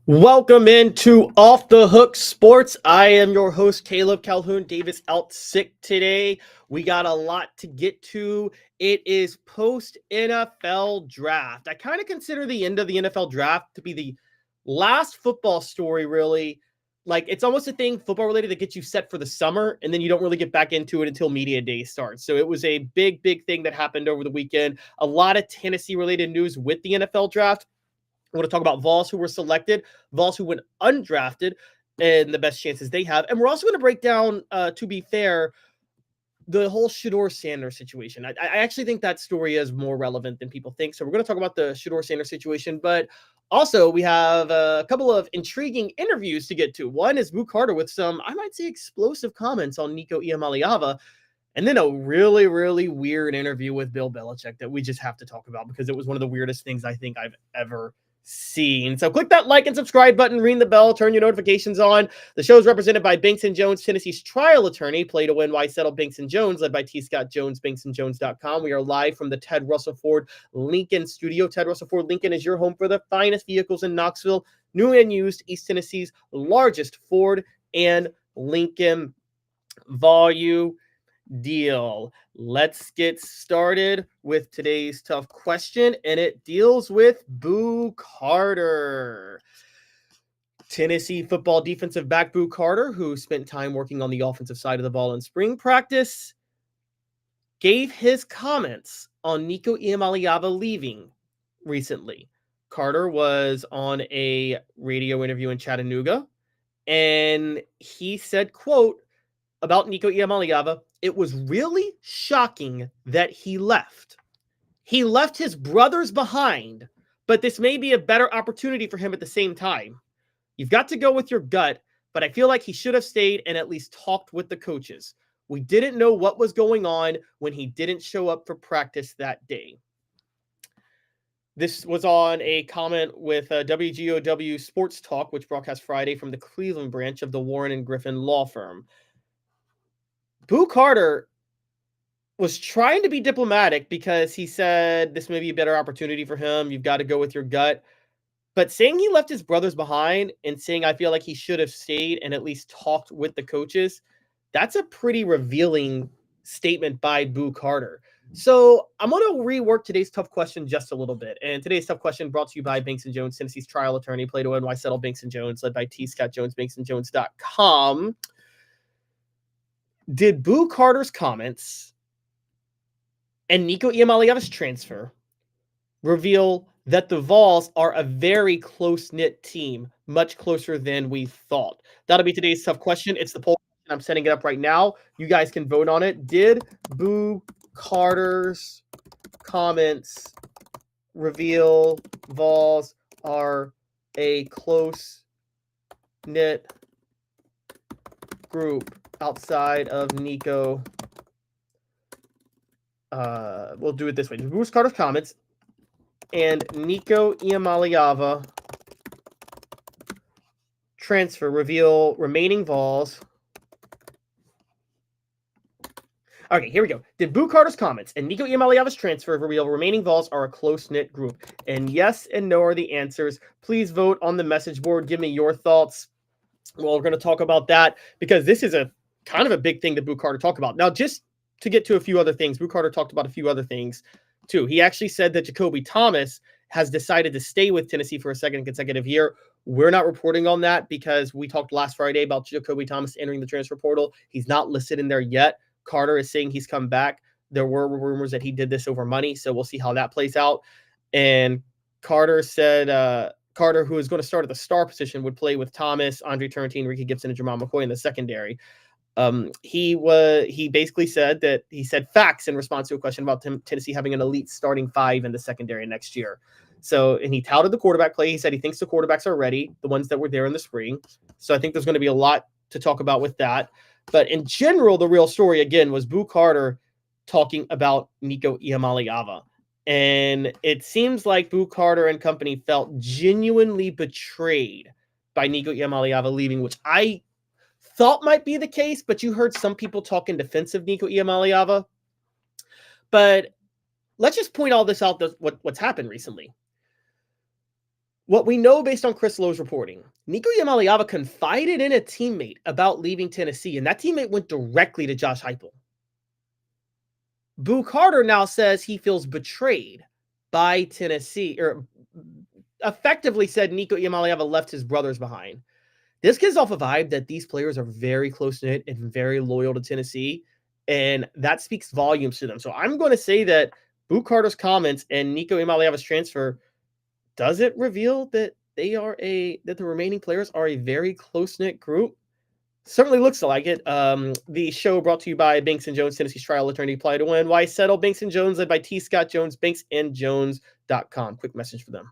Welcome into Off the Hook Sports. I am your host, Caleb. Calhoun Davis out sick today. We got a lot to get to. It is post-NFL draft. I kind of consider the end of the NFL draft to be the last football story, really. Like, it's almost a thing football related that gets you set for the summer, and then you don't really get back into it until media day starts. So it was a big thing that happened over the weekend. A lot of Tennessee-related news with the NFL draft. We're going to talk about Vols who were selected, Vols who went undrafted, and the best chances they have. And we're also going to break down, to be fair, the whole Shedeur Sanders situation. I actually think that story is more relevant than people think. So we're going to talk about the Shedeur Sanders situation, but also we have a couple of intriguing interviews to get to. One is Boo Carter with some, I might say, explosive comments on Nico Iamaleava. And then a really weird interview with Bill Belichick that we just have to talk about because it was one of the weirdest things I think I've ever seen. So click that like and subscribe button, ring the bell, turn your notifications on. The show is represented by Banks & Jones, Tennessee's trial attorney. Play to win, why settle Banks & Jones, led by T. Scott Jones, banksandjones.com. We are live from the Ted Russell Ford Lincoln studio. Ted Russell Ford Lincoln is your home for the finest vehicles in Knoxville, new and used, East Tennessee's largest Ford and Lincoln volume deal. Let's get started with today's tough question, and it deals with Boo Carter. Tennessee football defensive back Boo Carter, who spent time working on the offensive side of the ball in spring practice, gave his comments on Nico Iamaleava leaving recently. Carter was on a radio interview in Chattanooga, and he said, quote, about Nico Iamaleava, it was really shocking that he left. He left his brothers behind, but this may be a better opportunity for him at the same time. You've got to go with your gut, but I feel like he should have stayed and at least talked with the coaches. We didn't know what was going on when he didn't show up for practice that day. This was on a comment with WGOW Sports Talk, which broadcast Friday from the Cleveland branch of the Warren and Griffin law firm. Boo Carter was trying to be diplomatic because he said this may be a better opportunity for him. You've got to go with your gut. But saying he left his brothers behind and saying I feel like he should have stayed and at least talked with the coaches, that's a pretty revealing statement by Boo Carter. So I'm going to rework today's tough question just a little bit. And today's tough question brought to you by Banks & Jones, Tennessee's trial attorney, play to win, why settle Banks & Jones, led by T. Scott Jones, banksandjones.com. Did Boo Carter's comments and Nico Iamaleava's transfer reveal that the Vols are a very close-knit team, much closer than we thought? That'll be today's tough question. It's the poll. I'm setting it up right now. You guys can vote on it. Did Boo Carter's comments reveal Vols are a close-knit group outside of Nico? We'll do it this way. Boo Carter's comments and Nico Iamaleava transfer reveal remaining Vols. Okay, here we go. Did Boo Carter's comments and Nico Iamaleava's transfer reveal remaining Vols are a close-knit group? And yes and no are the answers. Please vote on the message board. Give me your thoughts. Well, we're going to talk about that because this is a kind of a big thing that Boo Carter talked about. Now, just to get to a few other things, Boo Carter talked about a few other things too. He actually said that Jacoby Thomas has decided to stay with Tennessee for a second consecutive year. We're not reporting on that because we talked last Friday about Jacoby Thomas entering the transfer portal. He's not listed in there yet. Carter is saying he's come back. There were rumors that he did this over money, so we'll see how that plays out. And Carter said Carter, who is going to start at the star position, would play with Thomas, Andre Turrentine, Ricky Gibson, and Jamal McCoy in the secondary. He basically said that he said facts in response to a question about Tennessee having an elite starting five in the secondary next year. So, and he touted the quarterback play. He said he thinks the quarterbacks are ready, the ones that were there in the spring. So I think there's going to be a lot to talk about with that. But in general, the real story, again, was Boo Carter talking about Nico Iamaleava. And it seems like Boo Carter and company felt genuinely betrayed by Nico Iamaleava leaving, which I thought might be the case, but you heard some people talk in defense of Nico Iamaleava. But let's just point all this out, what's happened recently. What we know based on Chris Lowe's reporting, Nico Iamaleava confided in a teammate about leaving Tennessee, and that teammate went directly to Josh Heupel. Boo Carter now says he feels betrayed by Tennessee, or effectively said Nico Iamaleava left his brothers behind. This gives off a vibe that these players are very close-knit and very loyal to Tennessee, and that speaks volumes to them. So I'm going to say that Boo Carter's comments and Nico Iamaleava's transfer, does it reveal that that the remaining players are a very close-knit group? Certainly looks like it. The show brought to you by Banks & Jones, Tennessee's trial attorney. Apply to win. Why settle? Banks & Jones, led by T. Scott Jones, banksandjones.com. Quick message for them.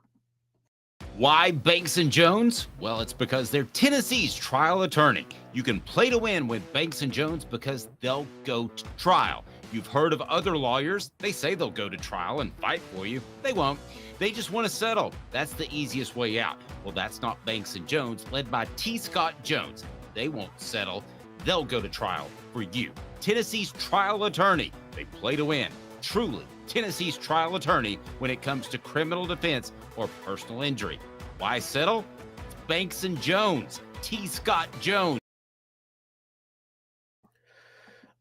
Why Banks & Jones? Well, it's because they're Tennessee's trial attorney. You can play to win with Banks & Jones because they'll go to trial. You've heard of other lawyers. They say they'll go to trial and fight for you. They won't. They just want to settle. That's the easiest way out. Well, that's not Banks & Jones, led by T. Scott Jones. They won't settle. They'll go to trial for you. Tennessee's trial attorney. They play to win. Truly, Tennessee's trial attorney when it comes to criminal defense or personal injury. Why settle? It's Banks & Jones. T. Scott Jones.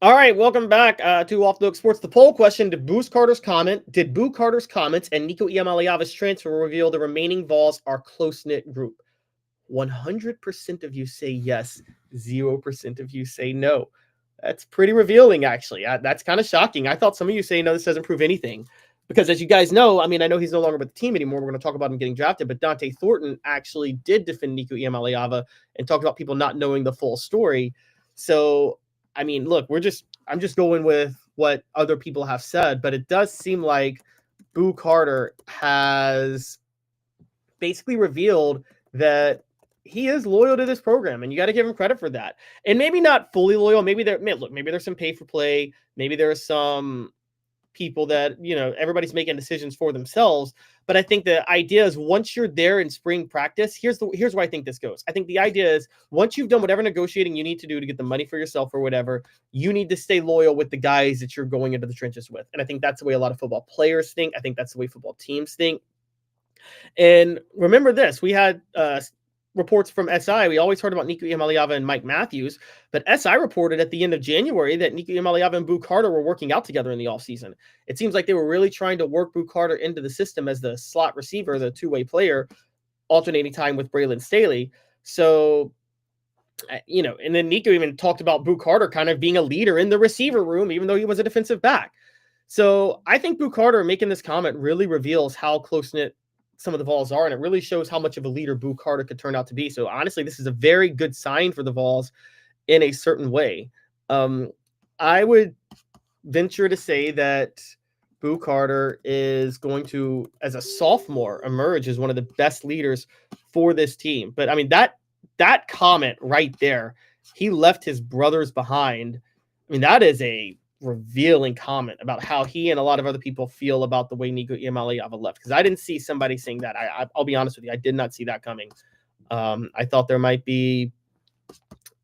All right, welcome back to Off the Hook Sports. The poll question, did Boo Carter's comments and Nico Iamaleava's transfer reveal the remaining Vols are close-knit group? 100% of you say yes, 0% of you say no. That's pretty revealing, actually. That's kind of shocking. I thought some of you say no, this doesn't prove anything. Because as you guys know, I mean, I know he's no longer with the team anymore. We're going to talk about him getting drafted, but Dante Thornton actually did defend Nico Iamaleava and talked about people not knowing the full story. So, I mean, look, I'm just going with what other people have said, but it does seem like Boo Carter has basically revealed that he is loyal to this program, and you got to give him credit for that. And maybe not fully loyal. Maybe there's some pay for play. Maybe there are some people that, everybody's making decisions for themselves. But I think the idea is once you're there in spring practice, here's where I think this goes. I think the idea is once you've done whatever negotiating you need to do to get the money for yourself or whatever, you need to stay loyal with the guys that you're going into the trenches with. And I think that's the way a lot of football players think. I think that's the way football teams think. And remember this, we had reports from SI. We always heard about Nico Iamaleava and Mike Matthews, but SI reported at the end of January that Nico Iamaleava and Boo Carter were working out together in the offseason. It seems like they were really trying to work Boo Carter into the system as the slot receiver, the two-way player, alternating time with Braylon Staley. So, and then Nico even talked about Boo Carter kind of being a leader in the receiver room, even though he was a defensive back. So I think Boo Carter making this comment really reveals how close-knit some of the Vols are, and it really shows how much of a leader Boo Carter could turn out to be. So honestly, this is a very good sign for the Vols in a certain way. I would venture to say that Boo Carter is going to, as a sophomore, emerge as one of the best leaders for this team. But I mean, that comment right there, he left his brothers behind. I mean, that is a revealing comment about how he and a lot of other people feel about the way Nico Iamaleava left. Because I didn't see somebody saying that. I'll be honest with you, I did not see that coming. I thought there might be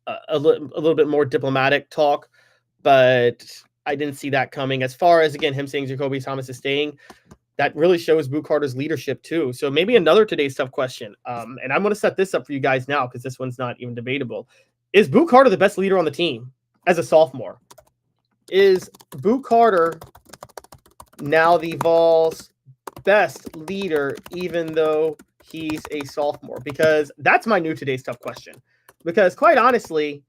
a little bit more diplomatic talk, but I didn't see that coming. As far as, again, him saying Jacoby Thomas is staying, that really shows Boo Carter's leadership too. So maybe another today's tough question. And I'm going to set this up for you guys now because this one's not even debatable. Is Boo Carter the best leader on the team as a sophomore? Is Boo Carter now the Vols' best leader, even though he's a sophomore? Because that's my new today's tough question. Because quite honestly,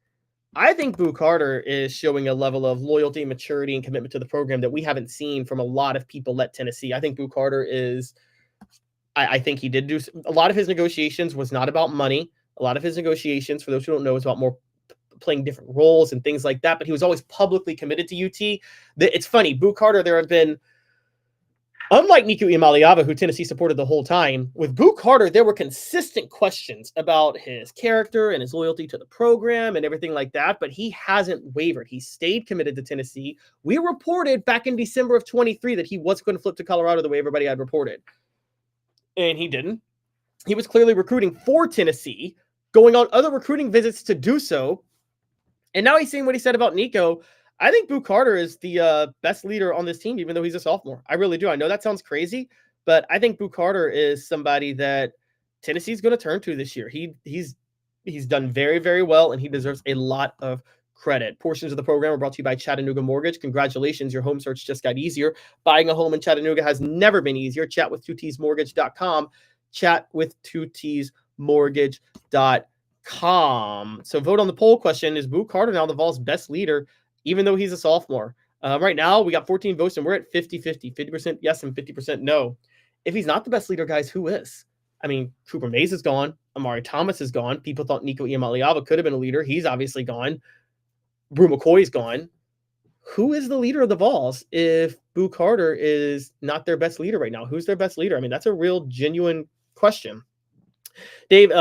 I think Boo Carter is showing a level of loyalty, maturity, and commitment to the program that we haven't seen from a lot of people at Tennessee. I think Boo Carter is, I think he did do, a lot of his negotiations was not about money. A lot of his negotiations, for those who don't know, is about more playing different roles and things like that, but he was always publicly committed to UT. It's funny, Boo Carter, there have been, unlike Nico Iamaleava, who Tennessee supported the whole time, with Boo Carter, there were consistent questions about his character and his loyalty to the program and everything like that, but he hasn't wavered. He stayed committed to Tennessee. We reported back in December of 23 that he was going to flip to Colorado the way everybody had reported, and he didn't. He was clearly recruiting for Tennessee, going on other recruiting visits to do so. And now he's saying what he said about Nico. I think Boo Carter is the best leader on this team, even though he's a sophomore. I really do. I know that sounds crazy, but I think Boo Carter is somebody that Tennessee's going to turn to this year. He's done very, very well, and he deserves a lot of credit. Portions of the program are brought to you by Chattanooga Mortgage. Congratulations, your home search just got easier. Buying a home in Chattanooga has never been easier. Chat with 2tsmortgage.com. Chat with 2tsmortgage.com. So vote on the poll question. Is Boo Carter now the Vols' best leader, even though he's a sophomore? Right now, we got 14 votes, and we're at 50-50. 50% yes and 50% no. If he's not the best leader, guys, who is? I mean, Cooper Mays is gone. Amari Thomas is gone. People thought Nico Iamaleava could have been a leader. He's obviously gone. Brew McCoy's gone. Who is the leader of the Vols if Boo Carter is not their best leader right now? Who's their best leader? I mean, that's a real genuine question. Dave,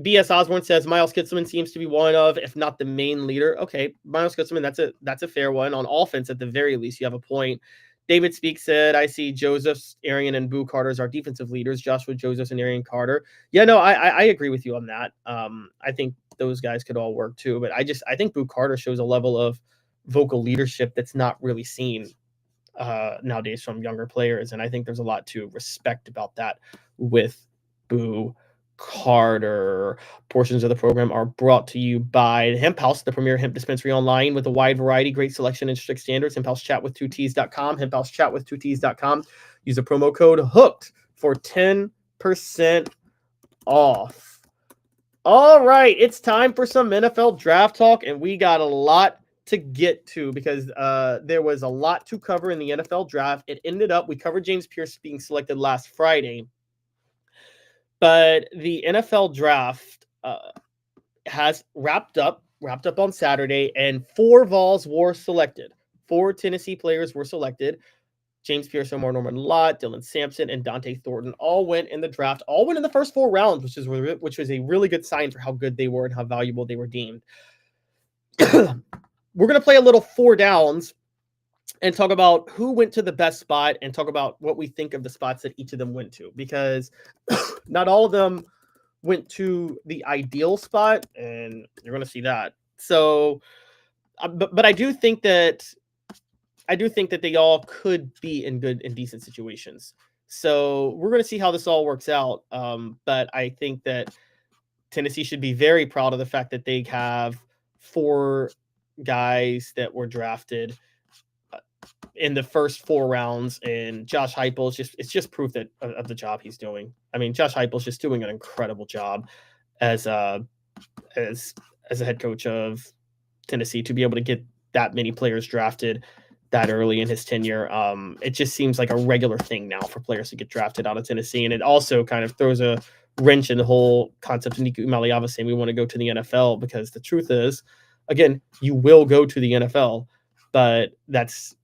B.S. Osborne says Miles Kitzelman seems to be one of, if not the main leader. Okay, Miles Kitzelman, that's a fair one. On offense, at the very least, you have a point. David Speak said, I see Josephs, Arian, and Boo Carter as our defensive leaders. Joshua Josephs and Arian Carter. Yeah, no, I agree with you on that. I think those guys could all work too. But I think Boo Carter shows a level of vocal leadership that's not really seen nowadays from younger players. And I think there's a lot to respect about that with Boo Carter. Portions of the program are brought to you by the Hemp House, the premier hemp dispensary online with a wide variety, great selection, and strict standards. Hemp House Chat with 2ts.com. Hemp House Chat with 2ts.com. Use the promo code HOOKED for 10% off. All right, it's time for some NFL draft talk, and we got a lot to get to because there was a lot to cover in the NFL draft. It ended up, we covered James Pierce being selected last Friday. But the NFL draft has wrapped up on Saturday, and 4 Vols were selected. 4 Tennessee players were selected. James Pierce, norman-lott, Dylan Sampson, and Dante Thornton all went in the draft. All went in the first 4 rounds, which was a really good sign for how good they were and how valuable they were deemed. We're going to play a little 4 downs and talk about who went to the best spot and talk about what we think of the spots that each of them went to, because not all of them went to the ideal spot, and you're going to see that. So, but I do think that they all could be in good and decent situations. So we're going to see how this all works out. But I think that Tennessee should be very proud of the fact that they have 4 guys that were drafted in the first 4 rounds, and Josh Heupel it's just proof that of the job he's doing. I mean, Josh Heupel's just doing an incredible job as a head coach of Tennessee to be able to get that many players drafted that early in his tenure. It just seems like a regular thing now for players to get drafted out of Tennessee, and it also kind of throws a wrench in the whole concept of Nico Iamaleava saying we want to go to the NFL, because the truth is, again, you will go to the NFL, but that's,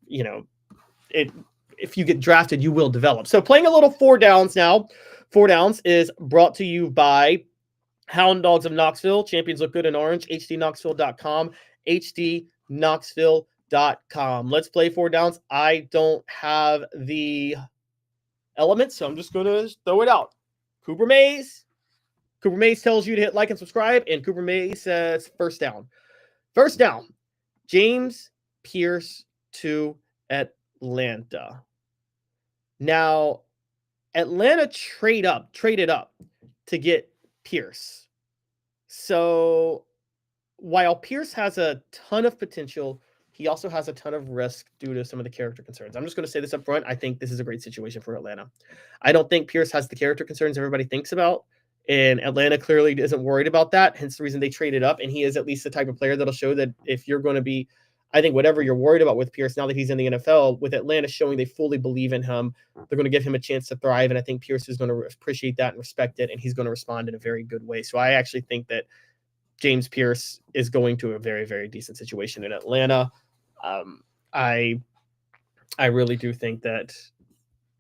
if you get drafted, you will develop. So playing a little 4 downs now. 4 downs is brought to you by Hound Dogs of Knoxville. Champions look good in orange. hdknoxville.com. hdknoxville.com. Let's play 4 downs. I don't have the elements, so I'm just going to throw it out. Cooper Mays. Cooper Mays tells you to hit like and subscribe, and Cooper Mays says first down. First down, James Pierce to Atlanta. Now, Atlanta traded up to get Pierce. So while Pierce has a ton of potential, he also has a ton of risk due to some of the character concerns. I'm just going to say this up front. I think this is a great situation for Atlanta. I don't think Pierce has the character concerns everybody thinks about, and Atlanta clearly isn't worried about that. Hence the reason they traded up, and he is at least the type of player that'll show that if you're going to be, I think whatever you're worried about with Pierce, now that he's in the NFL, with Atlanta showing they fully believe in him, they're going to give him a chance to thrive. And I think Pierce is going to appreciate that and respect it, and he's going to respond in a very good way. So I actually think that James Pierce is going to a very, very decent situation in Atlanta. I really do think that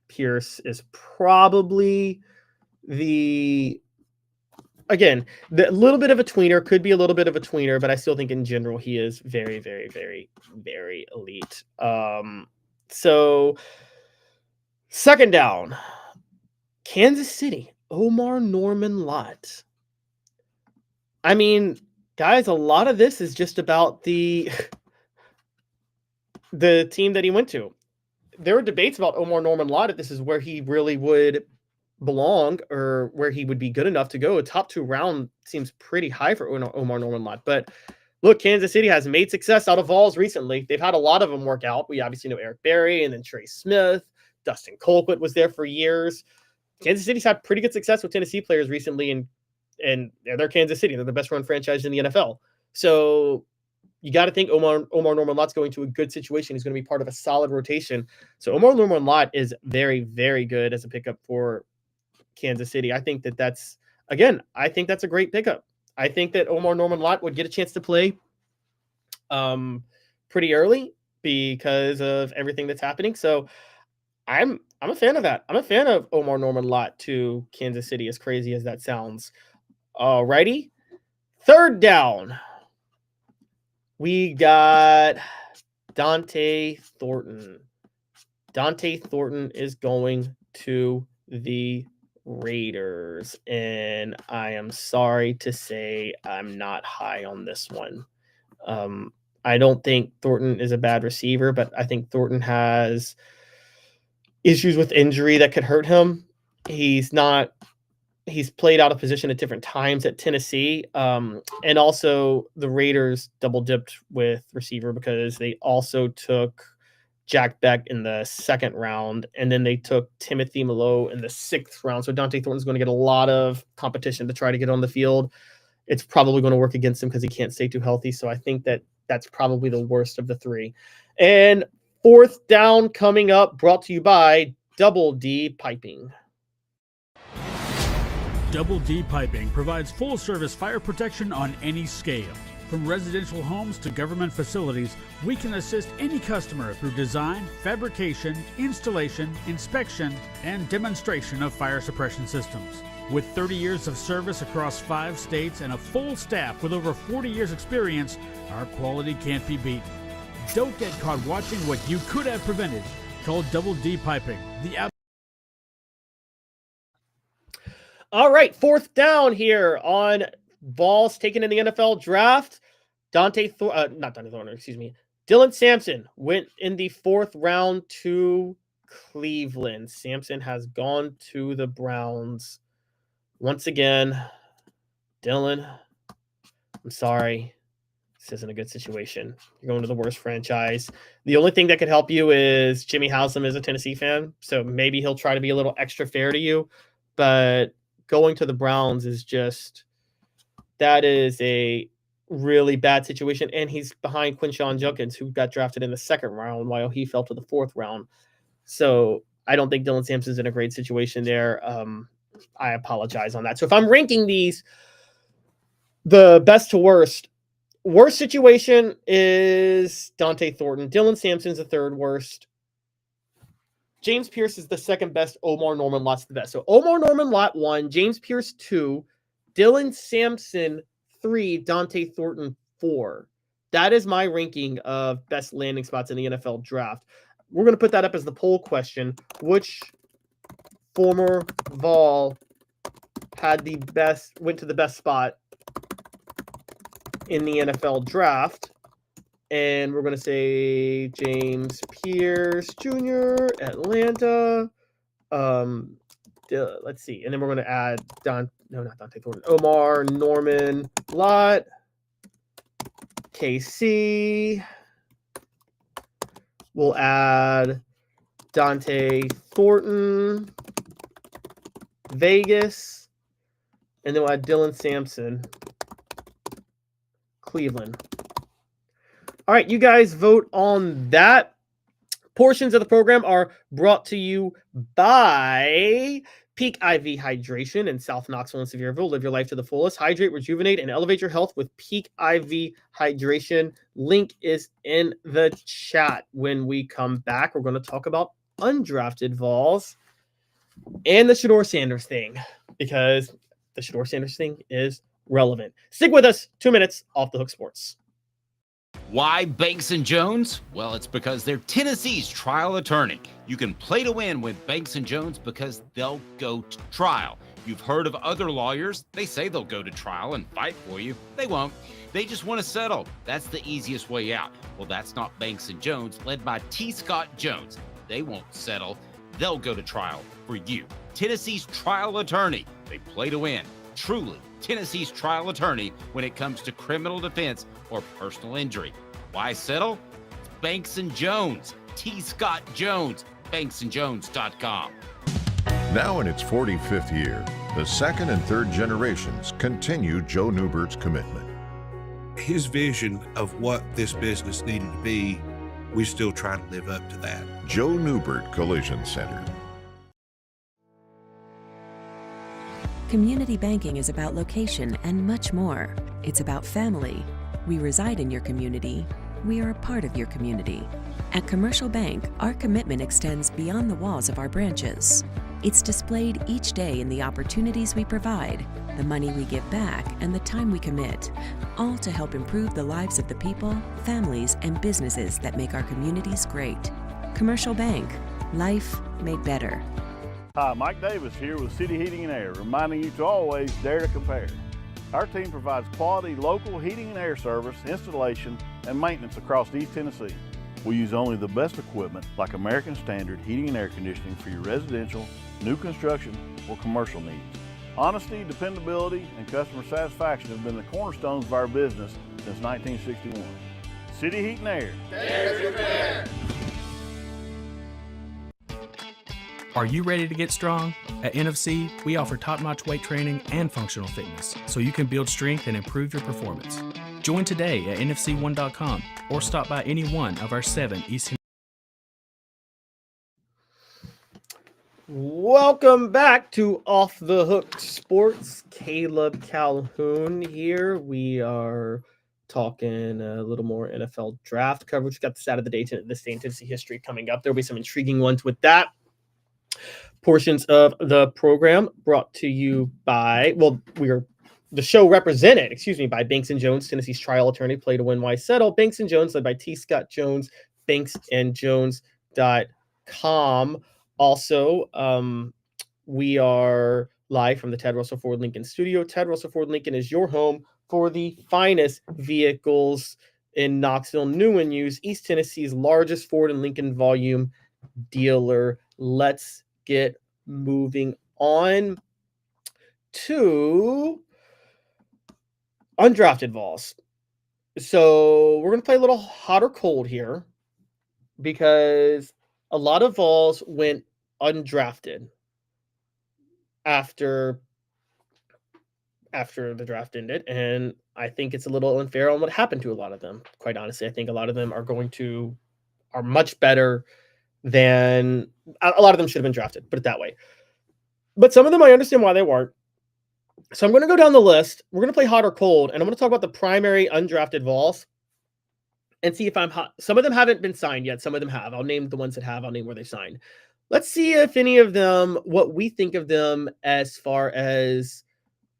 Pierce is probably a little bit of a tweener, could be a little bit of a tweener, but I still think in general he is very, very, very, very elite. So second down, Kansas City, norman-lott. I mean, guys, a lot of this is just about the team that he went to. There were debates about norman-lott if this is where he really would belong or where he would be good enough to go. A top 2 round seems pretty high for Omar Norman-Lott. But look, Kansas City has made success out of Vols recently. They've had a lot of them work out. We obviously know Eric Berry and then Trey Smith. Dustin Colquitt was there for years. Kansas City's had pretty good success with Tennessee players recently, and they're Kansas City. They're the best run franchise in the NFL. So you got to think Omar Norman-Lott's going to a good situation. He's going to be part of a solid rotation. So Omar Norman-Lott is very, very good as a pickup for Kansas City. I think that's a great pickup. I think that Omar Norman-Lott would get a chance to play pretty early because of everything that's happening. So I'm a fan of that. I'm a fan of Omar Norman-Lott to Kansas City, as crazy as that sounds. Alrighty. Third down. We got Dante Thornton. Dante Thornton is going to the Raiders, and I am sorry to say I'm not high on this one. I don't think Thornton is a bad receiver, but I think Thornton has issues with injury that could hurt him. He's played out of position at different times at Tennessee. And also the Raiders double dipped with receiver because they also took Jack Beck in the 2nd round, and then they took Timothy Malo in the 6th round. So Dante Thornton's going to get a lot of competition to try to get on the field. It's probably going to work against him because he can't stay too healthy. So I think that's probably the worst of the 3. And 4th down coming up, brought to you by Double D Piping. Double D Piping provides full-service fire protection on any scale. From residential homes to government facilities, we can assist any customer through design, fabrication, installation, inspection, and demonstration of fire suppression systems. With 30 years of service across 5 states and a full staff with over 40 years experience, our quality can't be beaten. Don't get caught watching what you could have prevented. Call Double D Piping. All right, 4th down here on Vols taken in the NFL draft. Dylan Sampson went in the 4th round to Cleveland. Sampson has gone to the Browns. Once again, Dylan, I'm sorry. This isn't a good situation. You're going to the worst franchise. The only thing that could help you is Jimmy Haslam is a Tennessee fan, so maybe he'll try to be a little extra fair to you. But going to the Browns that is a really bad situation. And he's behind Quinshon Judkins, who got drafted in the 2nd round while he fell to the 4th round. So I don't think Dylan Sampson's in a great situation there. I apologize on that. So if I'm ranking these, the best to worst situation is Dante Thornton. Dylan Sampson's the 3rd worst. James Pierce is the 2nd best. Omar Norman-Lott's the best. So Omar Norman-Lott 1, James Pierce 2, Dylan Sampson 3, Dante Thornton 4. That is my ranking of best landing spots in the NFL draft. We're going to put that up as the poll question. Which former Vol went to the best spot in the NFL draft? And we're going to say James Pierce Jr., Atlanta. Let's see. And then we're going to add not Dante Thornton. Omar Norman-Lott, KC. We'll add Dante Thornton, Vegas. And then we'll add Dylan Sampson, Cleveland. All right, you guys vote on that. Portions of the program are brought to you by Peak IV Hydration in South Knoxville and Sevierville. Live your life to the fullest. Hydrate, rejuvenate, and elevate your health with Peak IV Hydration. Link is in the chat. When we come back, we're going to talk about undrafted Vols and the Shedeur Sanders thing, because the Shedeur Sanders thing is relevant. Stick with us. 2 minutes off the hook sports. Why Banks & Jones? Well, it's because they're Tennessee's trial attorney. You can play to win with Banks & Jones because they'll go to trial. You've heard of other lawyers. They say they'll go to trial and fight for you. They won't. They just want to settle. That's the easiest way out. Well, that's not Banks & Jones, led by T. Scott Jones. They won't settle. They'll go to trial for you. Tennessee's trial attorney. They play to win. Truly, Tennessee's trial attorney when it comes to criminal defense or personal injury. Why settle? It's Banks and Jones. T. Scott Jones. BanksandJones.com. Now in its 45th year, the second and third generations continue Joe Newbert's commitment. His vision of what this business needed to be, we still try to live up to that. Joe Newbert Collision Center. Community banking is about location and much more. It's about family. We reside in your community. We are a part of your community. At Commercial Bank, our commitment extends beyond the walls of our branches. It's displayed each day in the opportunities we provide, the money we give back, and the time we commit, all to help improve the lives of the people, families, and businesses that make our communities great. Commercial Bank, life made better. Hi, Mike Davis here with City Heating and Air, reminding you to always dare to compare. Our team provides quality local heating and air service, installation, and maintenance across East Tennessee. We use only the best equipment like American Standard heating and air conditioning for your residential, new construction, or commercial needs. Honesty, dependability, and customer satisfaction have been the cornerstones of our business since 1961. City Heat and Air. Dare to compare. Are you ready to get strong? At NFC, we offer top-notch weight training and functional fitness, so you can build strength and improve your performance. Join today at nfc1.com or stop by any one of our 7 East. Welcome back to Off the Hook Sports. Caleb Calhoun here. We are talking a little more NFL draft coverage. Got the stat of the day, this day in Tennessee history coming up. There'll be some intriguing ones with that. Portions of the program brought to you by, the show represented, by Banks and Jones, Tennessee's trial attorney, play to win, why settle. Banks and Jones, led by T. Scott Jones, BanksandJones.com. Also, we are live from the Ted Russell Ford Lincoln studio. Ted Russell Ford Lincoln is your home for the finest vehicles in Knoxville, new and used, East Tennessee's largest Ford and Lincoln volume dealer. Let's get moving on to undrafted Vols. So we're going to play a little hot or cold here because a lot of Vols went undrafted after the draft ended, and I think it's a little unfair on what happened to a lot of them. Quite honestly, I think a lot of them are much better than a lot of them should have been drafted, put it that way. But some of them I understand why they weren't. So I'm going to go down the list. We're going to play hot or cold, and I'm going to talk about the primary undrafted Vols and see if I'm hot. Some of them haven't been signed yet. Some of them have. I'll name the ones that have. I'll name where they signed. Let's see if any of them, what we think of them as far as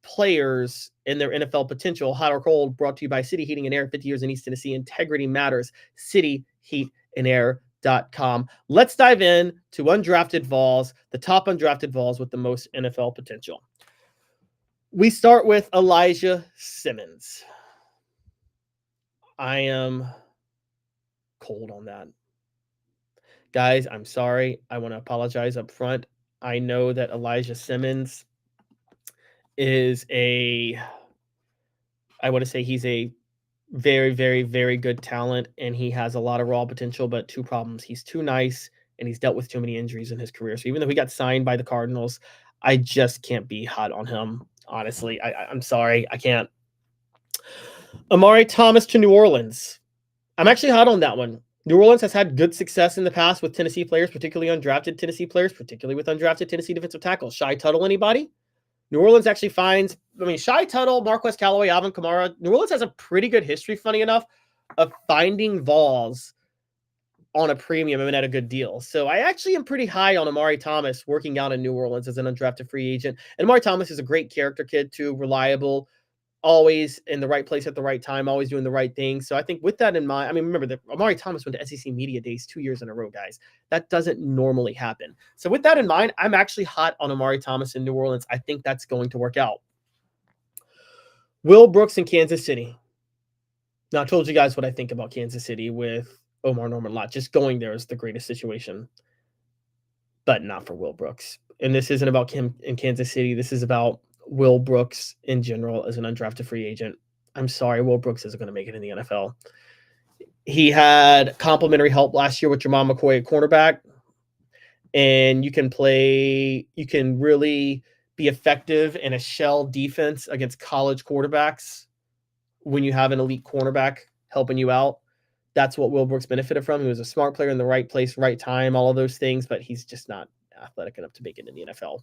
players and their NFL potential. Hot or cold, brought to you by City Heating and Air, 50 years in East Tennessee. Integrity matters. CityHeatandAir.com. Let's dive in to undrafted Vols, the top undrafted Vols with the most NFL potential. We start with Elijah Simmons. I am cold on that. Guys, I'm sorry. I want to apologize up front. I know that Elijah Simmons is he's a very, very, very good talent, and he has a lot of raw potential, but two problems. He's too nice, and he's dealt with too many injuries in his career. So even though he got signed by the Cardinals, I just can't be hot on him. Honestly, I'm sorry. I can't. Amari Thomas to New Orleans. I'm actually hot on that one. New Orleans has had good success in the past with Tennessee players, particularly undrafted Tennessee players, particularly with undrafted Tennessee defensive tackles. Shy Tuttle, anybody? New Orleans actually finds, Shy Tuttle, Marquez Callaway, Alvin Kamara. New Orleans has a pretty good history, funny enough, of finding Vols on a premium and at a good deal. So I actually am pretty high on Amari Thomas working out in New Orleans as an undrafted free agent. And Amari Thomas is a great character kid too, reliable, always in the right place at the right time, always doing the right thing. So I think with that in mind, remember that Amari Thomas went to SEC Media Days 2 years in a row, guys. That doesn't normally happen. So with that in mind, I'm actually hot on Amari Thomas in New Orleans. I think that's going to work out. Will Brooks in Kansas City. Now, I told you guys what I think about Kansas City with Omar Norman-Lott. Just going there is the greatest situation, but not for Will Brooks. and this isn't about Kim in Kansas City. This is about Will Brooks in general as an undrafted free agent. I'm sorry, Will Brooks isn't going to make it in the NFL. He had complimentary help last year with Jamal McCoy at cornerback, and you can really be effective in a shell defense against college quarterbacks when you have an elite cornerback helping you out. That's what Will Brooks benefited from. He was a smart player in the right place, right time, all of those things, but he's just not athletic enough to make it in the NFL.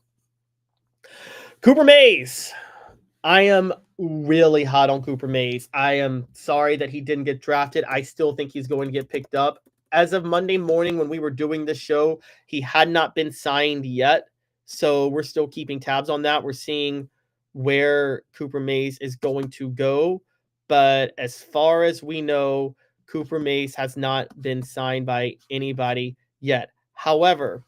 Cooper Mays. I am really hot on Cooper Mays. I am sorry that he didn't get drafted. I still think he's going to get picked up. As of Monday morning when we were doing this show, he had not been signed yet. So we're still keeping tabs on that. We're seeing where Cooper Mays is going to go. But as far as we know, Cooper Mays has not been signed by anybody yet. However,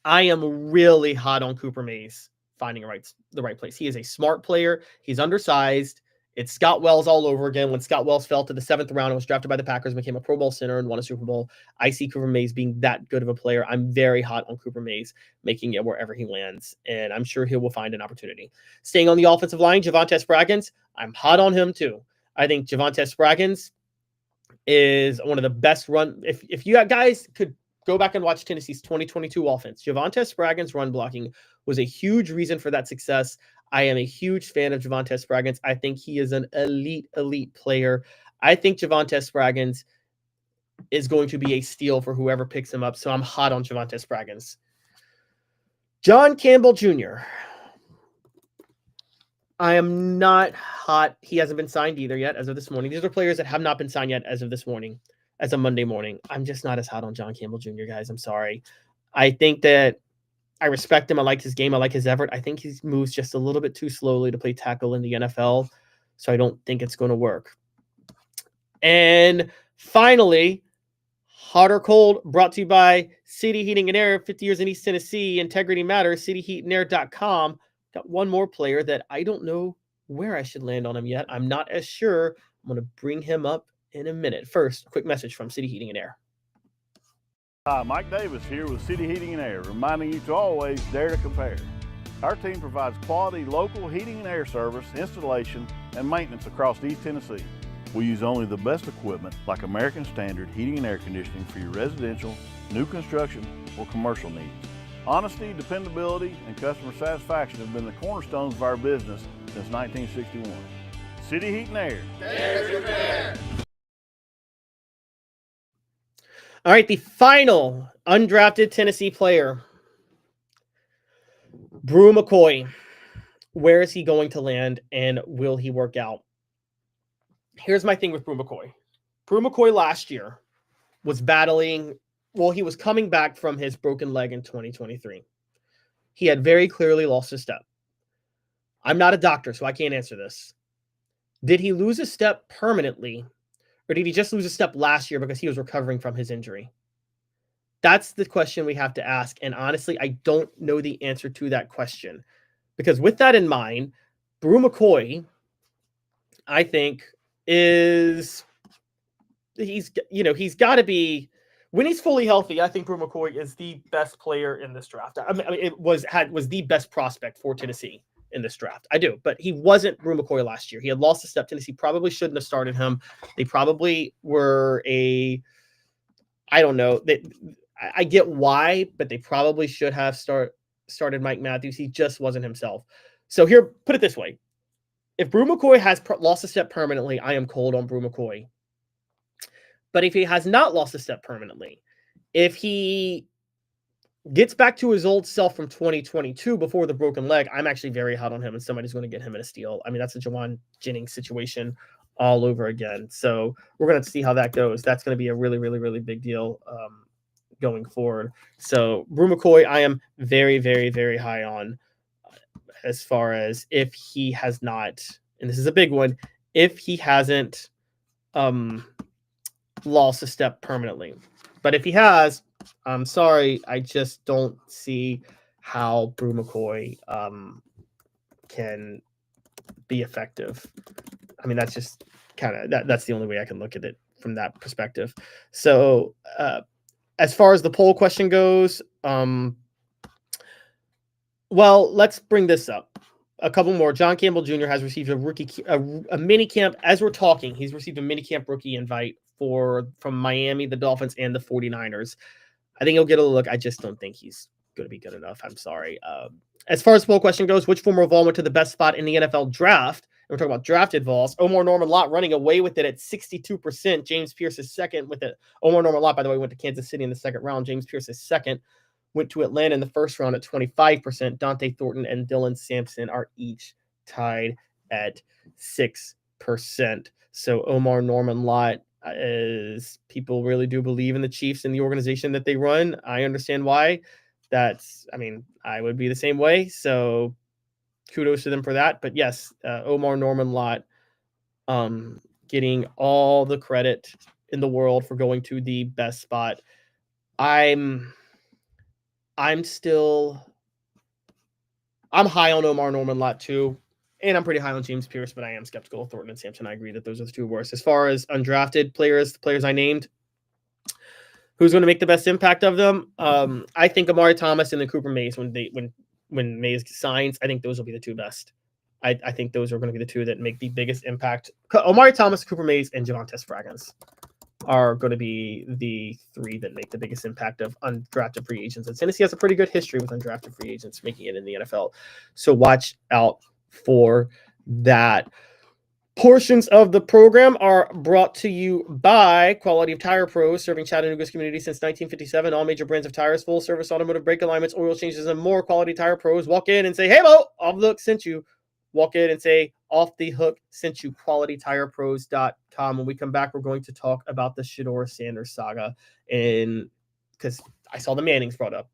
I am really hot on Cooper Mays finding the right place. He is a smart player. He's undersized. It's Scott Wells all over again. When Scott Wells fell to the 7th round and was drafted by the Packers, became a Pro Bowl center and won a Super Bowl. I see Cooper Mays being that good of a player. I'm very hot on Cooper Mays making it wherever he lands, and I'm sure he will find an opportunity. Staying on the offensive line, Javonte Spraggins, I'm hot on him too. I think Javonte Spraggins is one of the best run. If you guys could go back and watch Tennessee's 2022 offense, Javonte Spraggins' run blocking was a huge reason for that success. I am a huge fan of Javonte Spraggins. I think he is an elite player. I think Javonte Spraggins is going to be a steal for whoever picks him up. So I'm hot on Javonte Spraggins. John Campbell Jr. I am not hot. He hasn't been signed either yet as of this morning. These are players that have not been signed yet as of this morning, as of Monday morning. I'm just not as hot on John Campbell Jr., guys. I'm sorry. I think that I respect him. I like his game. I like his effort. I think he moves just a little bit too slowly to play tackle in the NFL, so I don't think it's going to work. And finally, hot or cold, brought to you by City Heating and Air, 50 years in East Tennessee. Integrity matters, cityheatandair.com. Got one more player that I don't know where I should land on him yet. I'm not as sure. I'm going to bring him up in a minute. First, a quick message from City Heating and Air. Hi, Mike Davis here with City Heating and Air, reminding you to always dare to compare. Our team provides quality local heating and air service, installation, and maintenance across East Tennessee. We use only the best equipment like American Standard heating and air conditioning for your residential, new construction, or commercial needs. Honesty, dependability, and customer satisfaction have been the cornerstones of our business since 1961. City Heat and Air. Dare to compare. All right, the final undrafted Tennessee player, Bru McCoy. Where is he going to land, and will he work out? Here's my thing with Bru McCoy. Bru McCoy last year was battling, he was coming back from his broken leg in 2023. He had very clearly lost a step. I'm not a doctor, so I can't answer this. Did he lose a step permanently? Or did he just lose a step last year because he was recovering from his injury? That's the question we have to ask. And honestly, I don't know the answer to that question. Because with that in mind, Bru McCoy, I think, he's got to be, when he's fully healthy, I think Bru McCoy is the best player in this draft. I mean, it was the best prospect for Tennessee in this draft. I do, but he wasn't Bru McCoy last year. He had lost a step. Tennessee probably shouldn't have started him. They probably were I don't know. I get why, but they probably should have started Mike Matthews. He just wasn't himself. So here, put it this way. If Bru McCoy has lost a step permanently, I am cold on Bru McCoy. But if he has not lost a step permanently, if he gets back to his old self from 2022 before the broken leg, I'm actually very hot on him, and somebody's going to get him in a steal. I mean, that's a Jawan Jennings situation all over again. So we're going to see how that goes. That's going to be a really, really, really big deal going forward. So Bru McCoy, I am very, very, very high on as far as if he has not, and this is a big one, if he hasn't lost a step permanently. But if he has, I'm sorry, I just don't see how Bru McCoy can be effective. I mean, that's just kind of that's the only way I can look at it from that perspective. So as far as the poll question goes, Well, let's bring this up. A couple more. John Campbell Jr. has received a mini camp. As we're talking, he's received a mini camp rookie invite from Miami, the Dolphins, and the 49ers. I think he'll get a look. I just don't think he's going to be good enough. I'm sorry. As far as the poll question goes, which former Vol went to the best spot in the NFL draft? And we're talking about drafted Vols. Omar Norman-Lott running away with it at 62%. James Pierce is second with it. Omar Norman-Lott, by the way, went to Kansas City in the second round. James Pierce is second. Went to Atlanta in the first round at 25%. Dante Thornton and Dylan Sampson are each tied at 6%. So Omar Norman-Lott, as people really do believe in the Chiefs and the organization that they run. I understand why. I would be the same way. So kudos to them for that. But yes, Omar Norman-Lott getting all the credit in the world for going to the best spot. I'm high on Omar Norman-Lott too. And I'm pretty high on James Pierce, but I am skeptical of Thornton and Sampson. I agree that those are the two worst. As far as undrafted players, the players I named, who's going to make the best impact of them? I think Amari Thomas and then Cooper Mays when Mays signs, I think those will be the two best. I think those are going to be the two that make the biggest impact. Amari Thomas, Cooper Mays, and Javontes Fragrance are going to be the three that make the biggest impact of undrafted free agents. And Tennessee has a pretty good history with undrafted free agents making it in the NFL. So watch out for that. Portions of the program are brought to you by Quality of Tire Pros, serving Chattanooga's community since 1957. All major brands of tires, full service automotive brake alignments, oil changes, and more. Quality Tire Pros. Walk in and say, "Hey, Mo, Off the Hook sent you." Walk in and say, "Off the Hook sent you." QualityTirePros.com. When we come back, we're going to talk about the Shedeur Sanders saga, and because I saw the Mannings brought up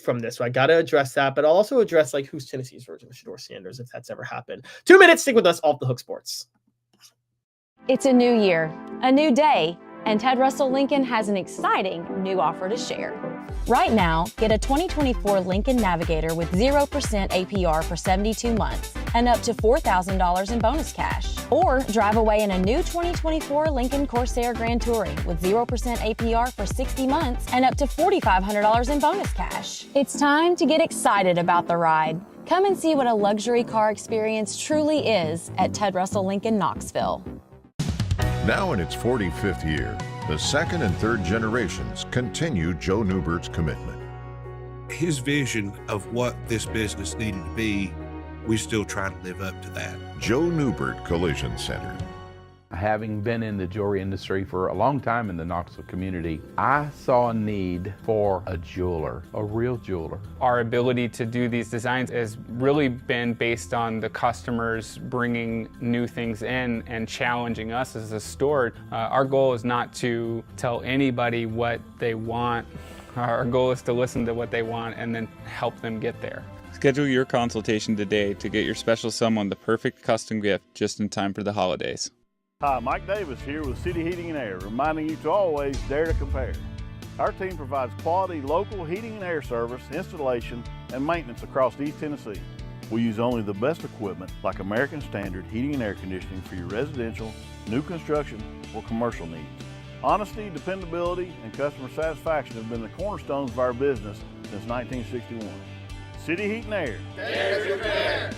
from this, so I got to address that, but I'll also address who's Tennessee's version of Shedeur Sanders, if that's ever happened. 2 minutes, stick with us. Off the Hook Sports. It's a new year, a new day, and Ted Russell Lincoln has an exciting new offer to share. Right now, get a 2024 Lincoln Navigator with 0% APR for 72 months and up to $4,000 in bonus cash. Or drive away in a new 2024 Lincoln Corsair Grand Touring with 0% APR for 60 months and up to $4,500 in bonus cash. It's time to get excited about the ride. Come and see what a luxury car experience truly is at Ted Russell Lincoln Knoxville. Now in its 45th year, the second and third generations continue Joe Newbert's commitment. His vision of what this business needed to be, we still try to live up to that. Joe Newbert Collision Center. Having been in the jewelry industry for a long time in the Knoxville community, I saw a need for a jeweler, a real jeweler. Our ability to do these designs has really been based on the customers bringing new things in and challenging us as a store. Our goal is not to tell anybody what they want. Our goal is to listen to what they want and then help them get there. Schedule your consultation today to get your special someone the perfect custom gift just in time for the holidays. Hi, Mike Davis here with City Heating and Air, reminding you to always dare to compare. Our team provides quality local heating and air service, installation, and maintenance across East Tennessee. We use only the best equipment like American Standard heating and air conditioning for your residential, new construction, or commercial needs. Honesty, dependability, and customer satisfaction have been the cornerstones of our business since 1961. City Heat and Air. Dare to compare.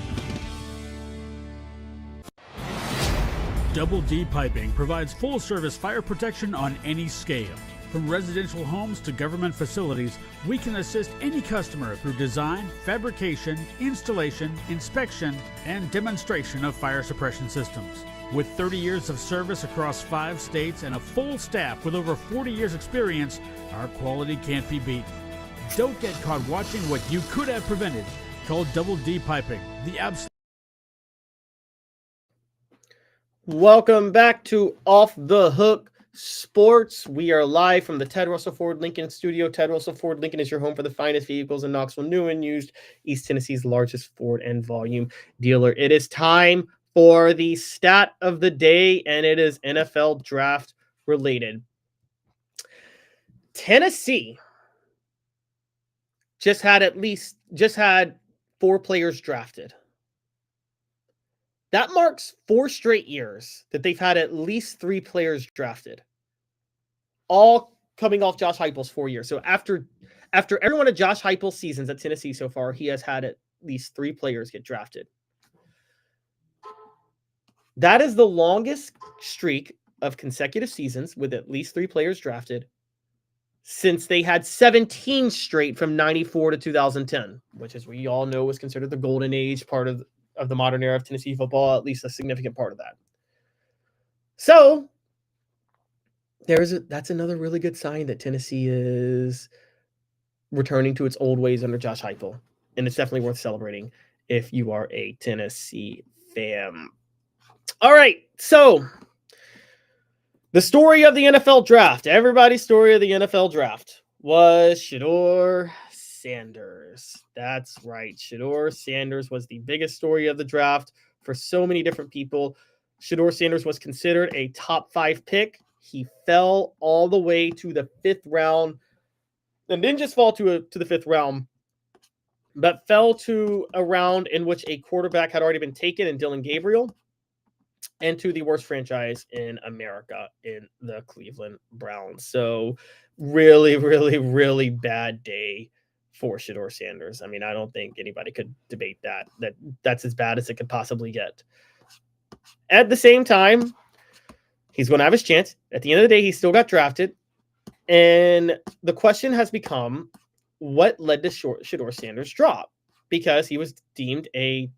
Double D Piping provides full-service fire protection on any scale. From residential homes to government facilities, we can assist any customer through design, fabrication, installation, inspection, and demonstration of fire suppression systems. With 30 years of service across 5 states and a full staff with over 40 years experience, our quality can't be beaten. Don't get caught watching what you could have prevented. Call Double D Piping, the absolute. Welcome back to Off the Hook Sports. We are live from the Ted Russell Ford Lincoln studio. Ted Russell Ford Lincoln is your home for the finest vehicles in Knoxville, new and used, East Tennessee's largest Ford and volume dealer. It is time for the stat of the day, and it is NFL draft related. Tennessee just had 4 players drafted. That marks 4 straight years that they've had at least 3 players drafted, all coming off Josh Heupel's 4 years. So after After every one of Josh Heupel's seasons at Tennessee so far, he has had at least 3 players get drafted. That is the longest streak of consecutive seasons with at least 3 players drafted since they had 17 straight from 94 to 2010, which, as we all know, was considered the golden age, part of the modern era of Tennessee football, at least a significant part of that. So that's another really good sign that Tennessee is returning to its old ways under Josh Heupel, and it's definitely worth celebrating if you are a Tennessee fan. All right, so the story of the NFL draft, everybody's story of the NFL draft, was Shedeur Sanders. That's right. Shedeur Sanders was the biggest story of the draft for so many different people. Shedeur Sanders was considered a top 5 pick. He fell all the way to the 5th round, and didn't just fall to the 5th round, but fell to a round in which a quarterback had already been taken in Dylan Gabriel, and to the worst franchise in America in the Cleveland Browns. So really, really, really bad day for Shedeur Sanders. I mean, I don't think anybody could debate that's as bad as it could possibly get. At the same time, he's going to have his chance. At the end of the day, he still got drafted. And the question has become, what led to Shedeur Sanders' drop? Because he was deemed a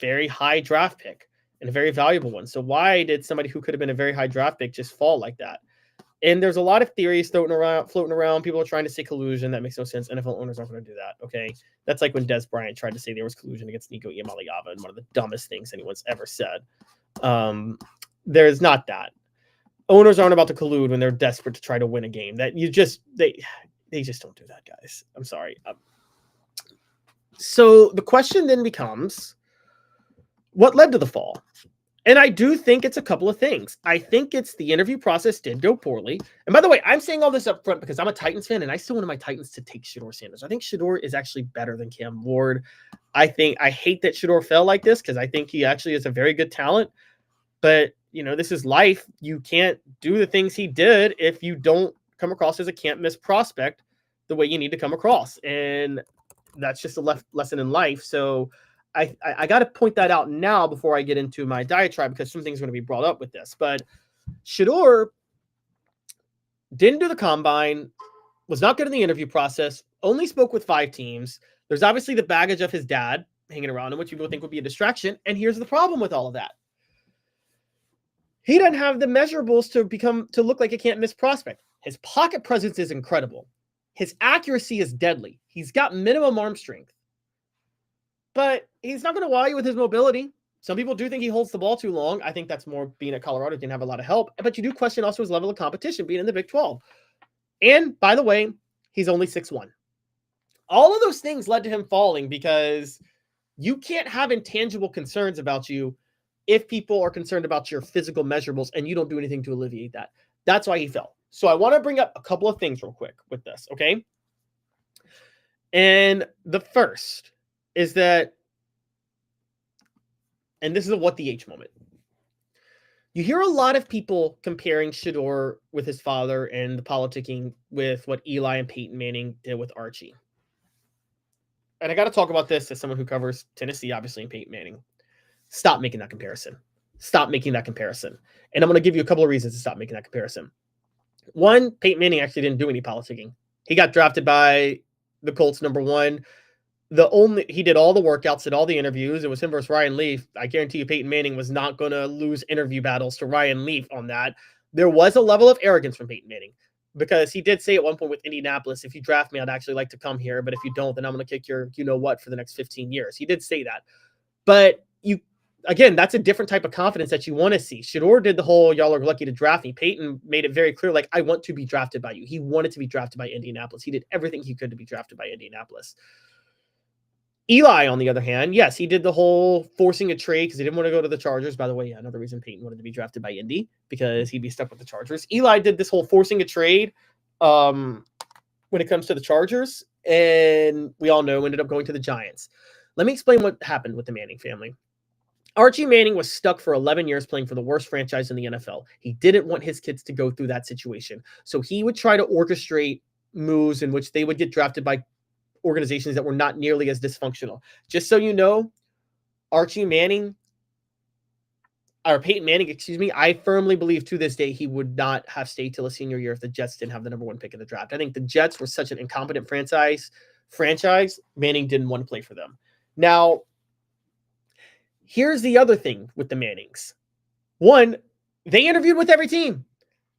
very high draft pick and a very valuable one. So why did somebody who could have been a very high draft pick just fall like that? And there's a lot of theories floating around. People are trying to say collusion. That makes no sense. NFL owners aren't going to do that. Okay. That's like when Des Bryant tried to say there was collusion against Nico Iamaleava, and one of the dumbest things anyone's ever said. There's not that. Owners aren't about to collude when they're desperate to try to win a game. That they just don't do that, guys. I'm sorry. So the question then becomes, what led to the fall? And I do think it's a couple of things. I think it's the interview process did go poorly. And by the way, I'm saying all this up front because I'm a Titans fan, and I still wanted my Titans to take Shedeur Sanders. I think Shedeur is actually better than Cam Ward. I hate that Shedeur fell like this because I think he actually is a very good talent. But, this is life. You can't do the things he did if you don't come across as a can't-miss prospect the way you need to come across. And that's just a lesson in life. So I got to point that out now before I get into my diatribe, because some things are going to be brought up with this. But Shedeur didn't do the combine, was not good in the interview process, only spoke with 5 teams. There's obviously the baggage of his dad hanging around him, which people think would be a distraction. And here's the problem with all of that. He doesn't have the measurables to look like a can't-miss prospect. His pocket presence is incredible. His accuracy is deadly. He's got minimum arm strength. But he's not going to wow you with his mobility. Some people do think he holds the ball too long. I think that's more being at Colorado, didn't have a lot of help. But you do question also his level of competition being in the Big 12. And, by the way, he's only 6'1". All of those things led to him falling, because you can't have intangible concerns about you if people are concerned about your physical measurables and you don't do anything to alleviate that. That's why he fell. So I want to bring up a couple of things real quick with this, okay? And the first is that, and this is a what the H moment. You hear a lot of people comparing Shedeur with his father and the politicking with what Eli and Peyton Manning did with Archie. And I got to talk about this as someone who covers Tennessee, obviously, and Peyton Manning. Stop making that comparison. Stop making that comparison. And I'm going to give you a couple of reasons to stop making that comparison. One, Peyton Manning actually didn't do any politicking. He got drafted by the Colts #1. He did all the workouts, did all the interviews. It was him versus Ryan Leaf. I guarantee you Peyton Manning was not going to lose interview battles to Ryan Leaf on that. There was a level of arrogance from Peyton Manning, because he did say at one point with Indianapolis, if you draft me, I'd actually like to come here. But if you don't, then I'm going to kick your you-know-what for the next 15 years. He did say that. But again, that's a different type of confidence that you want to see. Shedeur did the whole, y'all are lucky to draft me. Peyton made it very clear, like, I want to be drafted by you. He wanted to be drafted by Indianapolis. He did everything he could to be drafted by Indianapolis. Eli, on the other hand, yes, he did the whole forcing a trade because he didn't want to go to the Chargers. By the way, yeah, another reason Peyton wanted to be drafted by Indy, because he'd be stuck with the Chargers. Eli did this whole forcing a trade when it comes to the Chargers, and we all know ended up going to the Giants. Let me explain what happened with the Manning family. Archie Manning was stuck for 11 years playing for the worst franchise in the NFL. He didn't want his kids to go through that situation. So he would try to orchestrate moves in which they would get drafted by organizations that were not nearly as dysfunctional. Just so you know, Peyton Manning, excuse me, I firmly believe to this day he would not have stayed till his senior year if the Jets didn't have the number 1 pick in the draft. I think the Jets were such an incompetent franchise, Manning didn't want to play for them. Now, here's the other thing with the Mannings. One, they interviewed with every team.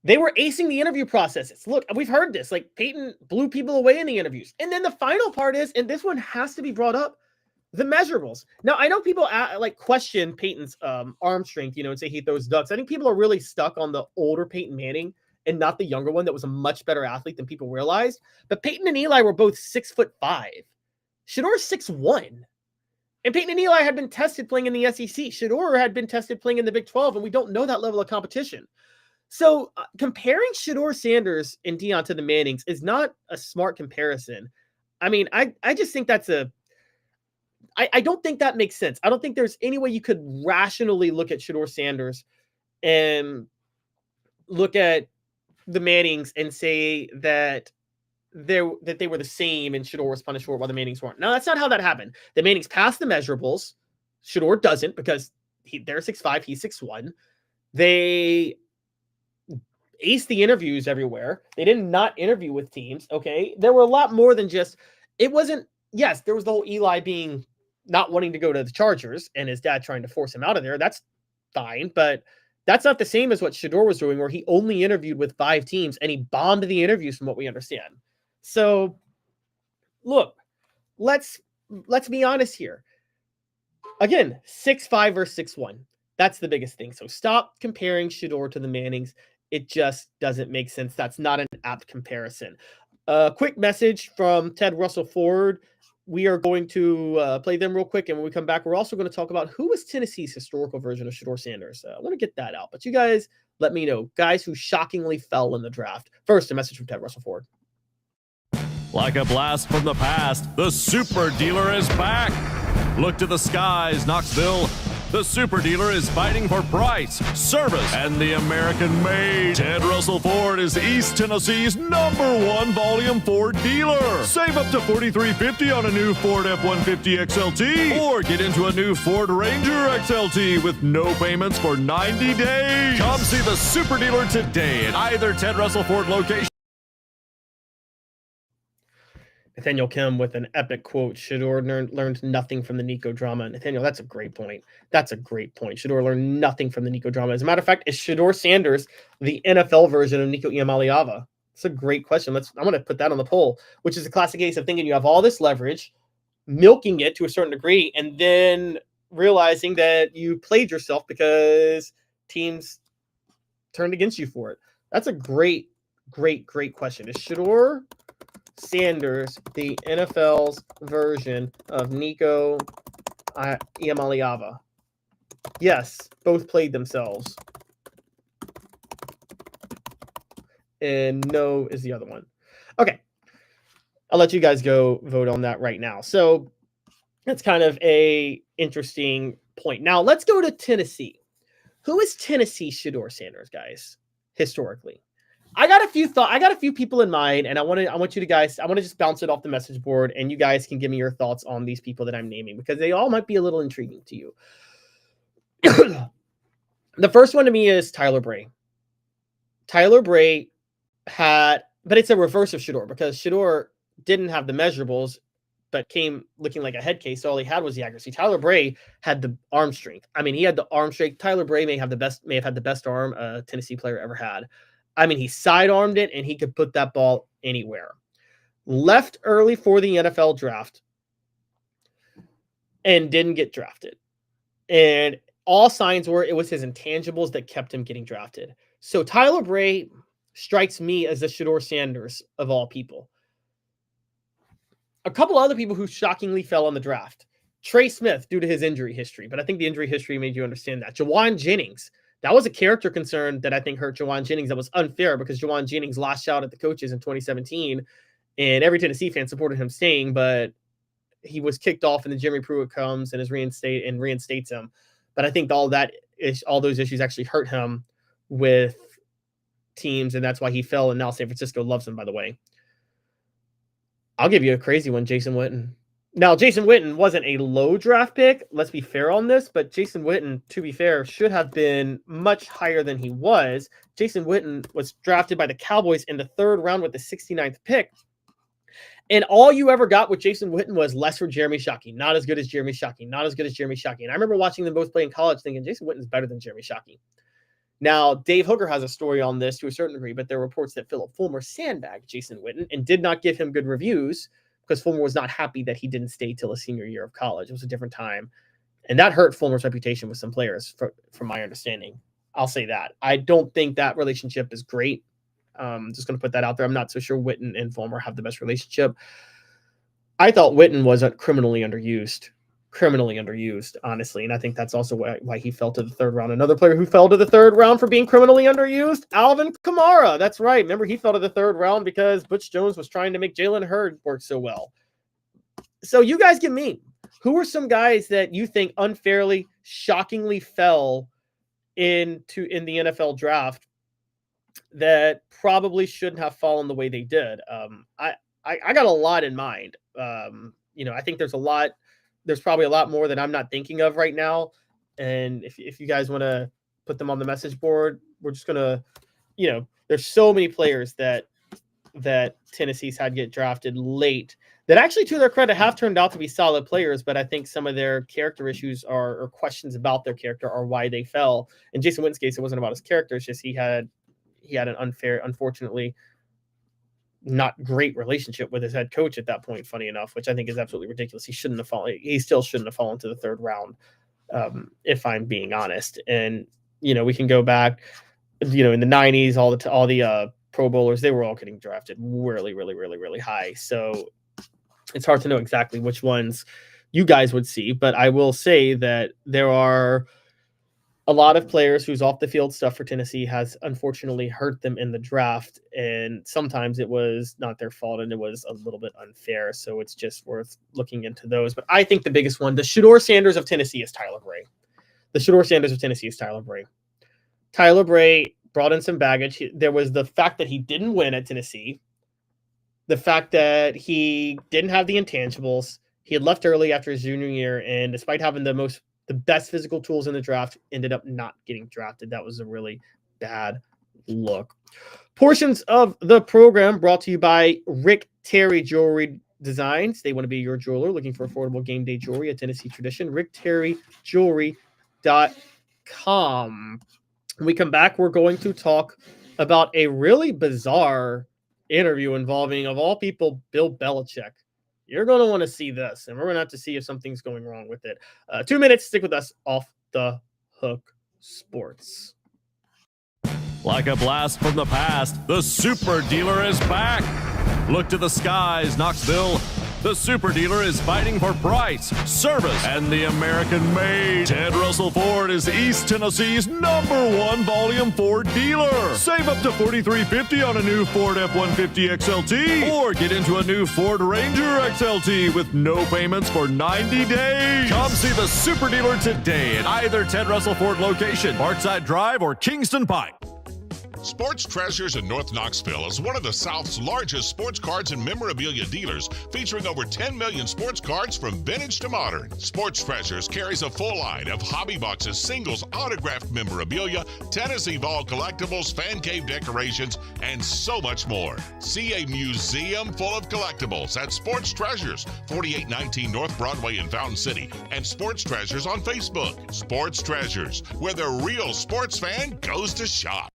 They were acing the interview processes. Look, we've heard this. Like, Peyton blew people away in the interviews. And then the final part is, and this one has to be brought up, the measurables. Now, I know people question Peyton's arm strength, and say he throws ducks. I think people are really stuck on the older Peyton Manning and not the younger one that was a much better athlete than people realized. But Peyton and Eli were both 6'5". Shedeur's 6'1". And Peyton and Eli had been tested playing in the SEC. Shedeur had been tested playing in the Big 12, and we don't know that level of competition. So comparing Shedeur Sanders and Deion to the Mannings is not a smart comparison. I mean, I just think that's I don't think that makes sense. I don't think there's any way you could rationally look at Shedeur Sanders and look at the Mannings and say that they were the same and Shedeur was punished for it while the Mannings weren't. No, that's not how that happened. The Mannings passed the measurables. Shedeur doesn't because they're 6'5", he's 6'1". They aced the interviews everywhere. They did not interview with teams, okay? There were a lot more than just, it wasn't, yes, there was the whole Eli being not wanting to go to the Chargers and his dad trying to force him out of there. That's fine, but that's not the same as what Shedeur was doing, where he only interviewed with 5 teams and he bombed the interviews from what we understand. So, look, let's be honest here. Again, 6'5" versus 6'1". That's the biggest thing. So stop comparing Shedeur to the Mannings. It just doesn't make sense. That's not an apt comparison. A quick message from Ted Russell Ford. We are going to play them real quick, and when we come back, we're also going to talk about who was Tennessee's historical version of Shedeur Sanders. I want to get that out, but you guys let me know. Guys who shockingly fell in the draft. First, a message from Ted Russell Ford. Like a blast from the past, the Super Dealer is back. Look to the skies, Knoxville. The Super Dealer is fighting for price, service, and the American made. Ted Russell Ford is East Tennessee's #1 volume Ford dealer. Save up to $4,350 on a new Ford F-150 XLT, or get into a new Ford Ranger XLT with no payments for 90 days. Come see the Super Dealer today at either Ted Russell Ford location. Nathaniel Kim with an epic quote. Shedeur learned nothing from the Nico drama. Nathaniel, that's a great point. That's a great point. Shedeur learned nothing from the Nico drama. As a matter of fact, is Shedeur Sanders the NFL version of Nico Iamaleava? It's a great question. I'm going to put that on the poll, which is a classic case of thinking you have all this leverage, milking it to a certain degree, and then realizing that you played yourself because teams turned against you for it. That's a great question. Is Shedeur Sanders the NFL's version of Nico Iamaleava? Yes, both played themselves. And no is the other one. Okay. I'll let you guys go vote on that right now. So that's kind of a interesting point. Now let's go to Tennessee. Who is Tennessee's Shedeur Sanders, guys, historically? I got a few people in mind, and I want you guys, I want to just bounce it off the message board, and you guys can give me your thoughts on these people that I'm naming, because they all might be a little intriguing to you. The first one to me is Tyler Bray. Tyler Bray but it's a reverse of Shedeur, because Shedeur didn't have the measurables, but came looking like a head case. So all he had was the accuracy. Tyler Bray had the arm strength. I mean, he had the arm strength. Tyler Bray may have had the best arm a Tennessee player ever had. I mean, he sidearmed it, and he could put that ball anywhere. Left early for the NFL draft and didn't get drafted. And all signs were it was his intangibles that kept him getting drafted. So Tyler Bray strikes me as the Shedeur Sanders of all people. A couple other people who shockingly fell on the draft. Trey Smith, due to his injury history, but I think the injury history made you understand that. Jawan Jennings. That was a character concern that I think hurt Jawan Jennings. That was unfair because Jawan Jennings lashed out at the coaches in 2017, and every Tennessee fan supported him staying, but he was kicked off, and then Jimmy Pruitt comes and reinstates him. But I think all those issues actually hurt him with teams, and that's why he fell, and now San Francisco loves him, by the way. I'll give you a crazy one, Jason Witten. Now, Jason Witten wasn't a low draft pick. Let's be fair on this, but Jason Witten, to be fair, should have been much higher than he was. Jason Witten was drafted by the Cowboys in the 3rd round with the 69th pick. And all you ever got with Jason Witten was lesser Jeremy Shockey. Not as good as Jeremy Shockey. Not as good as Jeremy Shockey. And I remember watching them both play in college thinking Jason Witten's better than Jeremy Shockey. Now, Dave Hooker has a story on this to a certain degree, but there are reports that Philip Fulmer sandbagged Jason Witten and did not give him good reviews because Fulmer was not happy that he didn't stay till his senior year of college. It was a different time. And that hurt Fulmer's reputation with some players, from my understanding. I'll say that. I don't think that relationship is great. Just going to put that out there. I'm not so sure Witten and Fulmer have the best relationship. I thought Witten was criminally underused, honestly. And I think that's also why he fell to the 3rd round. Another player who fell to the 3rd round for being criminally underused, Alvin Kamara. That's right. Remember, he fell to the 3rd round because Butch Jones was trying to make Jalen Hurd work so well. So you guys give me, who are some guys that you think unfairly, shockingly fell in the NFL draft that probably shouldn't have fallen the way they did? I got a lot in mind. I think there's probably a lot more that I'm not thinking of right now. And if you guys want to put them on the message board, we're just going to, there's so many players that Tennessee's had get drafted late that actually, to their credit, have turned out to be solid players. But I think some of their character issues or questions about their character are why they fell. In Jason Witten's case, it wasn't about his character. It's just he had an unfortunately, not great relationship with his head coach at that point, funny enough, which I think is absolutely ridiculous. He still shouldn't have fallen to the 3rd round, if I'm being honest. And, we can go back, in the 90s, all the Pro Bowlers, they were all getting drafted really, really, really, really high. So it's hard to know exactly which ones you guys would see, but I will say that there are a lot of players whose off the field stuff for Tennessee has unfortunately hurt them in the draft. And sometimes it was not their fault and it was a little bit unfair. So it's just worth looking into those. But I think the biggest one, the Shedeur Sanders of Tennessee, is Tyler Bray. Tyler Bray brought in some baggage. There was the fact that he didn't win at Tennessee, the fact that he didn't have the intangibles. He had left early after his junior year, and despite having the best physical tools in the draft, ended up not getting drafted. That was a really bad look. Portions of the program brought to you by Rick Terry Jewelry Designs. They want to be your jeweler looking for affordable game day jewelry, a Tennessee tradition. RickTerryJewelry.com. When we come back, we're going to talk about a really bizarre interview involving, of all people, Bill Belichick. You're going to want to see this, and we're going to have to see if something's going wrong with it. 2 minutes. Stick with us. Off the Hook Sports. Like a blast from the past, the Super Dealer is back. Look to the skies, Knoxville. The Super Dealer is fighting for price, service, and the American-made. Ted Russell Ford is East Tennessee's #1 volume Ford dealer. Save up to $4,350 on a new Ford F-150 XLT, or get into a new Ford Ranger XLT with no payments for 90 days. Come see the Super Dealer today at either Ted Russell Ford location, Parkside Drive, or Kingston Pike. Sports Treasures in North Knoxville is one of the South's largest sports cards and memorabilia dealers, featuring over 10 million sports cards from vintage to modern. Sports Treasures carries a full line of hobby boxes, singles, autographed memorabilia, Tennessee Vol collectibles, fan cave decorations, and so much more. See a museum full of collectibles at Sports Treasures, 4819 North Broadway in Fountain City, and Sports Treasures on Facebook. Sports Treasures, where the real sports fan goes to shop.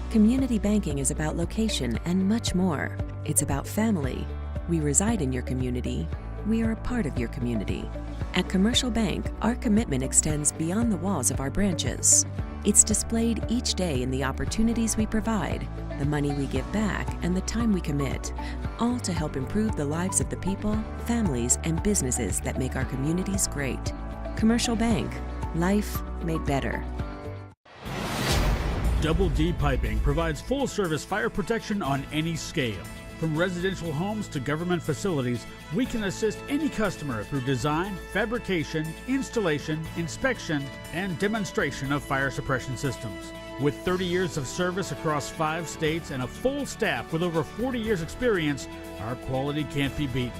Community banking is about location and much more. It's about family. We reside in your community. We are a part of your community. At Commercial Bank, our commitment extends beyond the walls of our branches. It's displayed each day in the opportunities we provide, the money we give back, and the time we commit, all to help improve the lives of the people, families, and businesses that make our communities great. Commercial Bank, life made better. Double D Piping provides full-service fire protection on any scale. From residential homes to government facilities, we can assist any customer through design, fabrication, installation, inspection, and demonstration of fire suppression systems. With 30 years of service across 5 states and a full staff with over 40 years experience, our quality can't be beaten.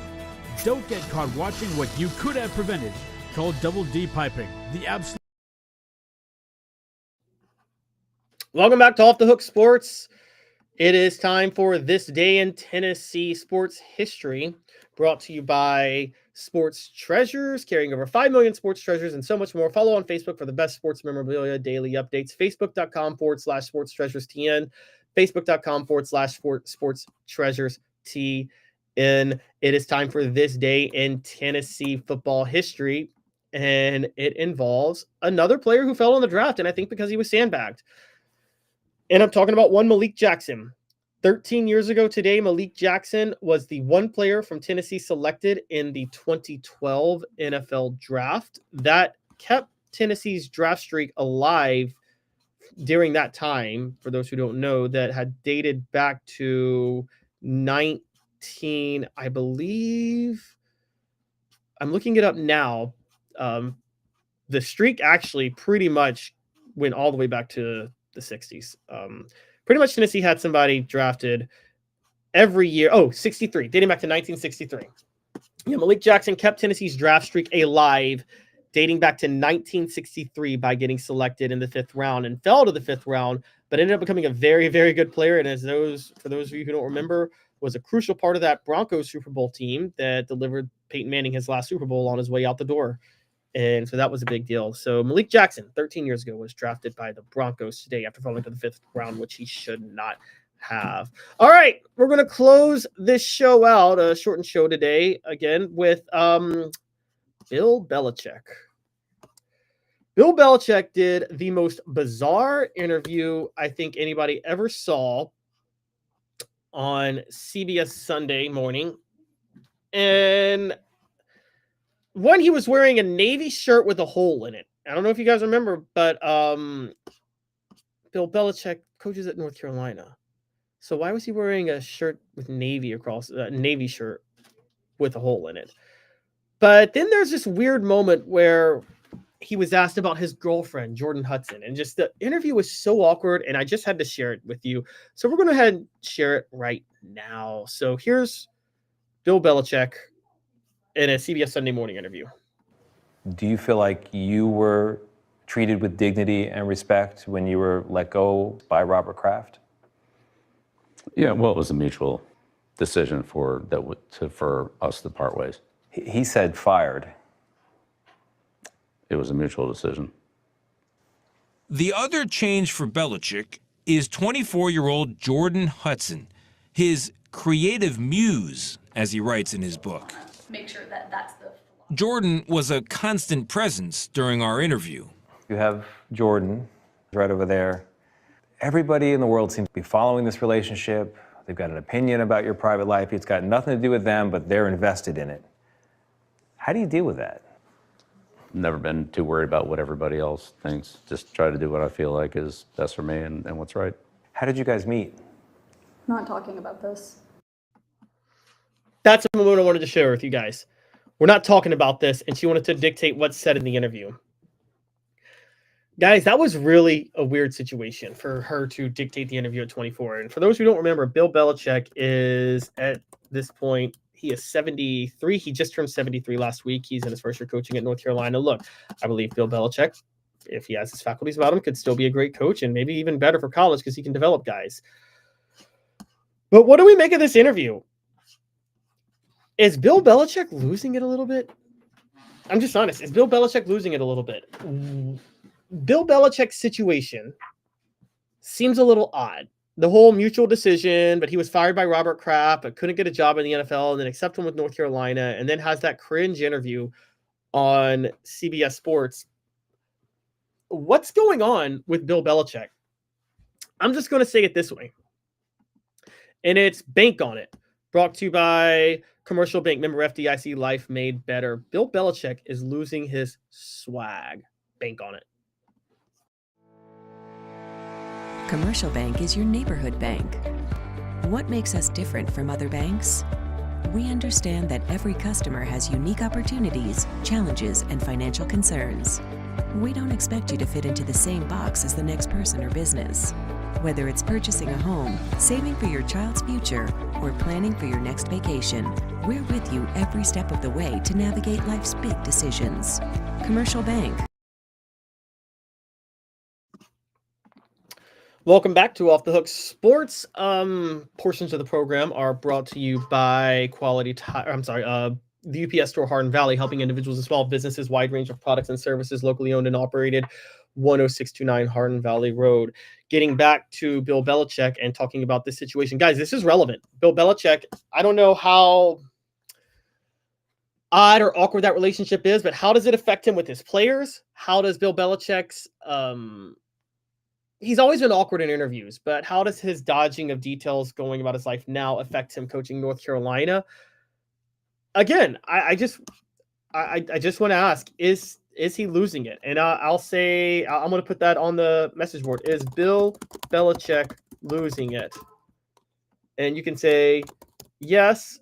Don't get caught watching what you could have prevented. Call Double D Piping, the absolute. Welcome back to Off the Hook Sports. It is time for This Day in Tennessee Sports History, brought to you by Sports Treasures, carrying over 5 million sports treasures and so much more. Follow on Facebook for the best sports memorabilia, daily updates. Facebook.com/Sports Treasures TN. Facebook.com/Sports Treasures TN. It is time for This Day in Tennessee football history, and it involves another player who fell in the draft, and I think because he was sandbagged. And I'm talking about one Malik Jackson. 13 years ago today, Malik Jackson was the one player from Tennessee selected in the 2012 NFL draft. That kept Tennessee's draft streak alive during that time, for those who don't know, that had dated back to 19, I believe. I'm looking it up now. The streak actually pretty much went all the way back to the 60s. Pretty much Tennessee had somebody drafted every year. 63, dating back to 1963. Yeah, Malik Jackson kept Tennessee's draft streak alive dating back to 1963 by getting selected in the 5th round and fell to the 5th round, but ended up becoming a very, very good player. And for those of you who don't remember, was a crucial part of that Broncos Super Bowl team that delivered Peyton Manning his last Super Bowl on his way out the door. And so that was a big deal. So Malik Jackson, 13 years ago, was drafted by the Broncos today after falling to the 5th round, which he should not have. All right, we're going to close this show out, a shortened show today, again, with Bill Belichick. Bill Belichick did the most bizarre interview I think anybody ever saw on CBS Sunday Morning. And one, he was wearing a navy shirt with a hole in it. I don't know if you guys remember, but Bill Belichick coaches at North Carolina. So why was he wearing a shirt with navy across a navy shirt with a hole in it? But then there's this weird moment where he was asked about his girlfriend, Jordan Hudson, and just the interview was so awkward, and I just had to share it with you. So we're going to go ahead and share it right now. So here's Bill Belichick in a CBS Sunday Morning interview. Do you feel like you were treated with dignity and respect when you were let go by Robert Kraft? Yeah, well, it was a mutual decision for us to part ways. He said fired. It was a mutual decision. The other change for Belichick is 24-year-old Jordan Hudson, his creative muse, as he writes in his book. Make sure that that's the... Jordan was a constant presence during our interview. You have Jordan right over there. Everybody in the world seems to be following this relationship. They've got an opinion about your private life. It's got nothing to do with them, but they're invested in it. How do you deal with that? Never been too worried about what everybody else thinks. Just try to do what I feel like is best for me and what's right. How did you guys meet? Not talking about this. That's the moment I wanted to share with you guys. We're not talking about this, and she wanted to dictate what's said in the interview. Guys, that was really a weird situation for her to dictate the interview at 24. And for those who don't remember, Bill Belichick is, at this point, he is 73. He just turned 73 last week. He's in his first year coaching at North Carolina. Look, I believe Bill Belichick, if he has his faculties about him, could still be a great coach and maybe even better for college because he can develop guys. But what do we make of this interview? Is Bill Belichick losing it a little bit? I'm just honest. Is Bill Belichick losing it a little bit? Bill Belichick's situation seems a little odd. The whole mutual decision, but he was fired by Robert Kraft, but couldn't get a job in the NFL and then accept him with North Carolina, and then has that cringe interview on CBS Sports. What's going on with Bill Belichick? I'm just going to say it this way. And it's Bank on It. Brought to you by Commercial Bank. Member FDIC, life made better. Bill Belichick is losing his swag. Bank on it. Commercial Bank is your neighborhood bank. What makes us different from other banks? We understand that every customer has unique opportunities, challenges, and financial concerns. We don't expect you to fit into the same box as the next person or business. Whether it's purchasing a home, saving for your child's future, or planning for your next vacation, we're with you every step of the way to navigate life's big decisions. Commercial Bank. Welcome back to Off the Hook Sports. Portions of the program are brought to you by the UPS store Haun Valley, helping individuals and small businesses, wide range of products and services, locally owned and operated, 10629 Haun Valley Road. Getting back to Bill Belichick and talking about this situation. Guys, this is relevant. Bill Belichick, I don't know how odd or awkward that relationship is, but how does it affect him with his players? How does Bill Belichick's he's always been awkward in interviews, but how does his dodging of details going about his life now affect him coaching North Carolina? Again, I just want to ask, is he losing it? And I'll say, I'm going to put that on the message board. Is Bill Belichick losing it? And you can say yes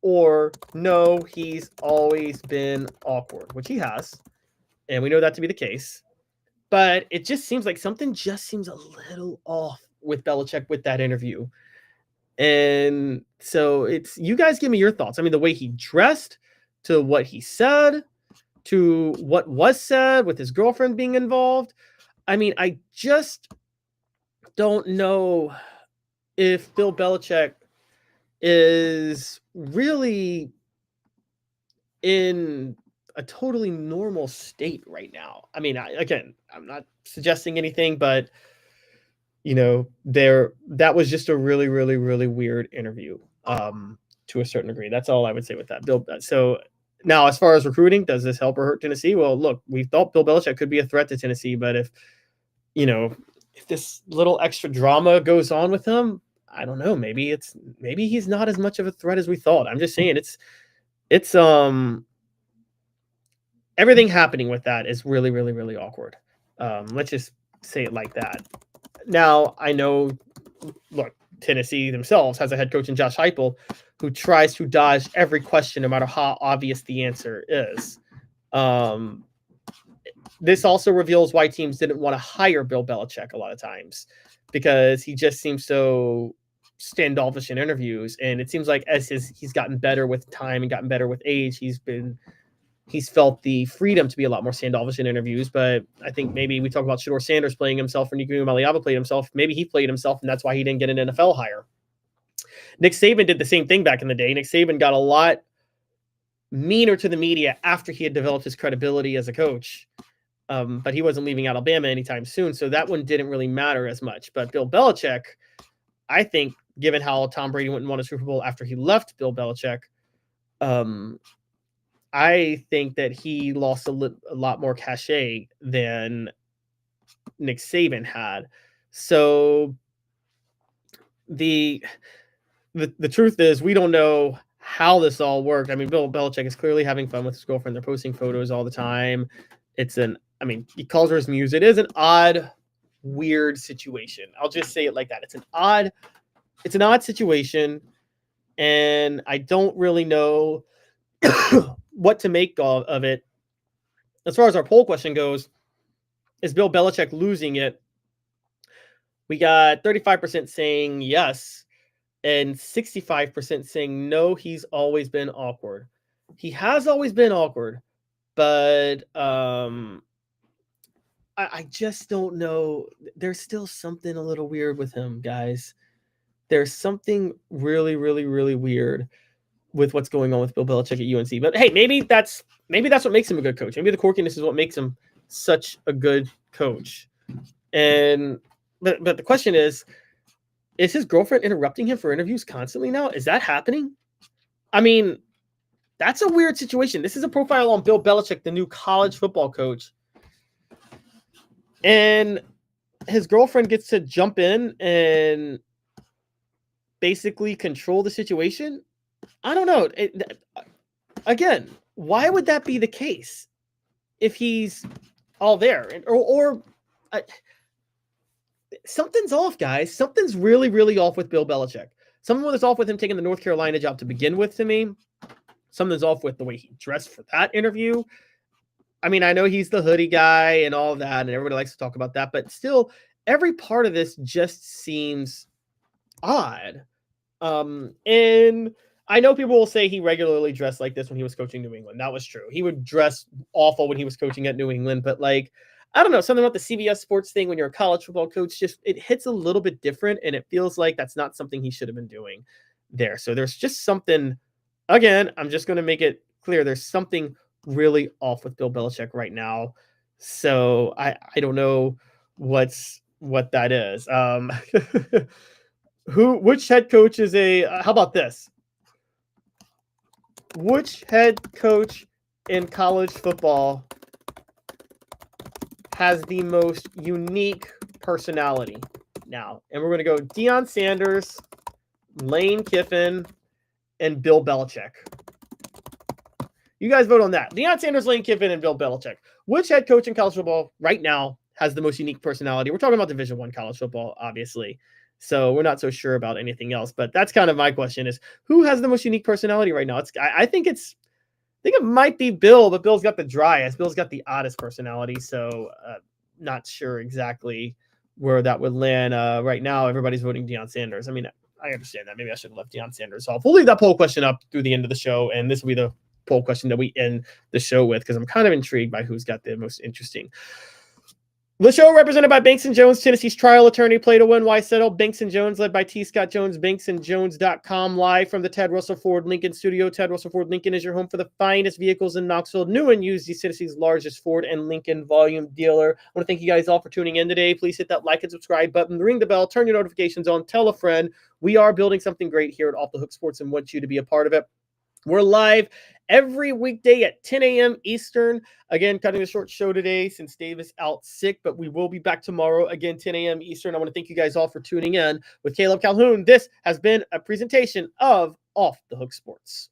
or no, he's always been awkward, which he has. And we know that to be the case. But it just seems like something just seems a little off with Belichick with that interview. And so it's, you guys give me your thoughts. I mean, the way he dressed, to what he said, to what was said with his girlfriend being involved. I mean, I just don't know if Bill Belichick is really in a totally normal state right now. I mean, I'm not suggesting anything, but that was just a really, really, really weird interview to a certain degree. That's all I would say with that. Bill. So now, as far as recruiting, does this help or hurt Tennessee? Well, look, we thought Bill Belichick could be a threat to Tennessee, but if this little extra drama goes on with him, I don't know. Maybe he's not as much of a threat as we thought. I'm just saying it's everything happening with that is really, really, really awkward. Let's just say it like that. Now, I know, look, Tennessee themselves has a head coach in Josh Heupel who tries to dodge every question no matter how obvious the answer is. This also reveals why teams didn't want to hire Bill Belichick a lot of times, because he just seems so standoffish in interviews. And it seems like as he's gotten better with time and gotten better with age, he's felt the freedom to be a lot more standoffish in interviews. But I think maybe we talk about Shedeur Sanders playing himself, or Nico Iamaleava played himself. Maybe he played himself, and that's why he didn't get an NFL hire. Nick Saban did the same thing back in the day. Nick Saban got a lot meaner to the media after he had developed his credibility as a coach. But he wasn't leaving Alabama anytime soon, so that one didn't really matter as much. But Bill Belichick, I think, given how Tom Brady went and won a Super Bowl after he left Bill Belichick, I think that he lost a lot more cachet than Nick Saban had. So the truth is, we don't know how this all worked. I mean, Bill Belichick is clearly having fun with his girlfriend. They're posting photos all the time. He calls her his muse. It is an odd, weird situation. I'll just say it like that. It's an odd situation, and I don't really know what to make of it. As far as our poll question goes, is Bill Belichick losing it? We got 35% saying yes, and 65% saying no, he's always been awkward. He has always been awkward, but I just don't know. There's still something a little weird with him, guys. There's something really, really, really weird with what's going on with Bill Belichick at UNC. But hey, maybe that's what makes him a good coach. Maybe the quirkiness is what makes him such a good coach. But the question is his girlfriend interrupting him for interviews constantly now? Is that happening? I mean, that's a weird situation. This is a profile on Bill Belichick, the new college football coach. And his girlfriend gets to jump in and basically control the situation. I don't know. Again, why would that be the case if he's all there? Something's off, guys. Something's really, really off with Bill Belichick. Something was off with him taking the North Carolina job to begin with, to me. Something's off with the way he dressed for that interview. I mean, I know he's the hoodie guy and all of that, and everybody likes to talk about that, but still, every part of this just seems odd. And I know people will say he regularly dressed like this when he was coaching New England. That was true. He would dress awful when he was coaching at New England, but like, I don't know, something about the CBS Sports thing when you're a college football coach, just it hits a little bit different, and it feels like that's not something he should have been doing there. So there's just something, again, I'm just going to make it clear, there's something really off with Bill Belichick right now. So I don't know what that is. Which head coach is how about this? Which head coach in college football has the most unique personality now? And we're going to go Deion Sanders, Lane Kiffin, and Bill Belichick. You guys vote on that. Deion Sanders, Lane Kiffin, and Bill Belichick. Which head coach in college football right now has the most unique personality? We're talking about Division I college football, obviously. So we're not so sure about anything else. But that's kind of my question is, who has the most unique personality right now? I think it might be Bill, but Bill's got the driest. Bill's got the oddest personality. So not sure exactly where that would land. Right now, everybody's voting Deion Sanders. I mean, I understand that. Maybe I should have left Deion Sanders off. We'll leave that poll question up through the end of the show, and this will be the poll question that we end the show with, because I'm kind of intrigued by who's got the most interesting. The show represented by Banks & Jones, Tennessee's trial attorney. Play to win, why settle? Banks & Jones, led by T. Scott Jones, banksandjones.com, live from the Ted Russell Ford Lincoln studio. Ted Russell Ford Lincoln is your home for the finest vehicles in Knoxville. New and used, Tennessee's largest Ford and Lincoln volume dealer. I want to thank you guys all for tuning in today. Please hit that like and subscribe button, ring the bell, turn your notifications on, tell a friend. We are building something great here at Off the Hook Sports and want you to be a part of it. We're live every weekday at 10 a.m. Eastern. Again, cutting a short show today since Dave is out sick, but we will be back tomorrow, again, 10 a.m. Eastern. I want to thank you guys all for tuning in with Caleb Calhoun. This has been a presentation of Off the Hook Sports.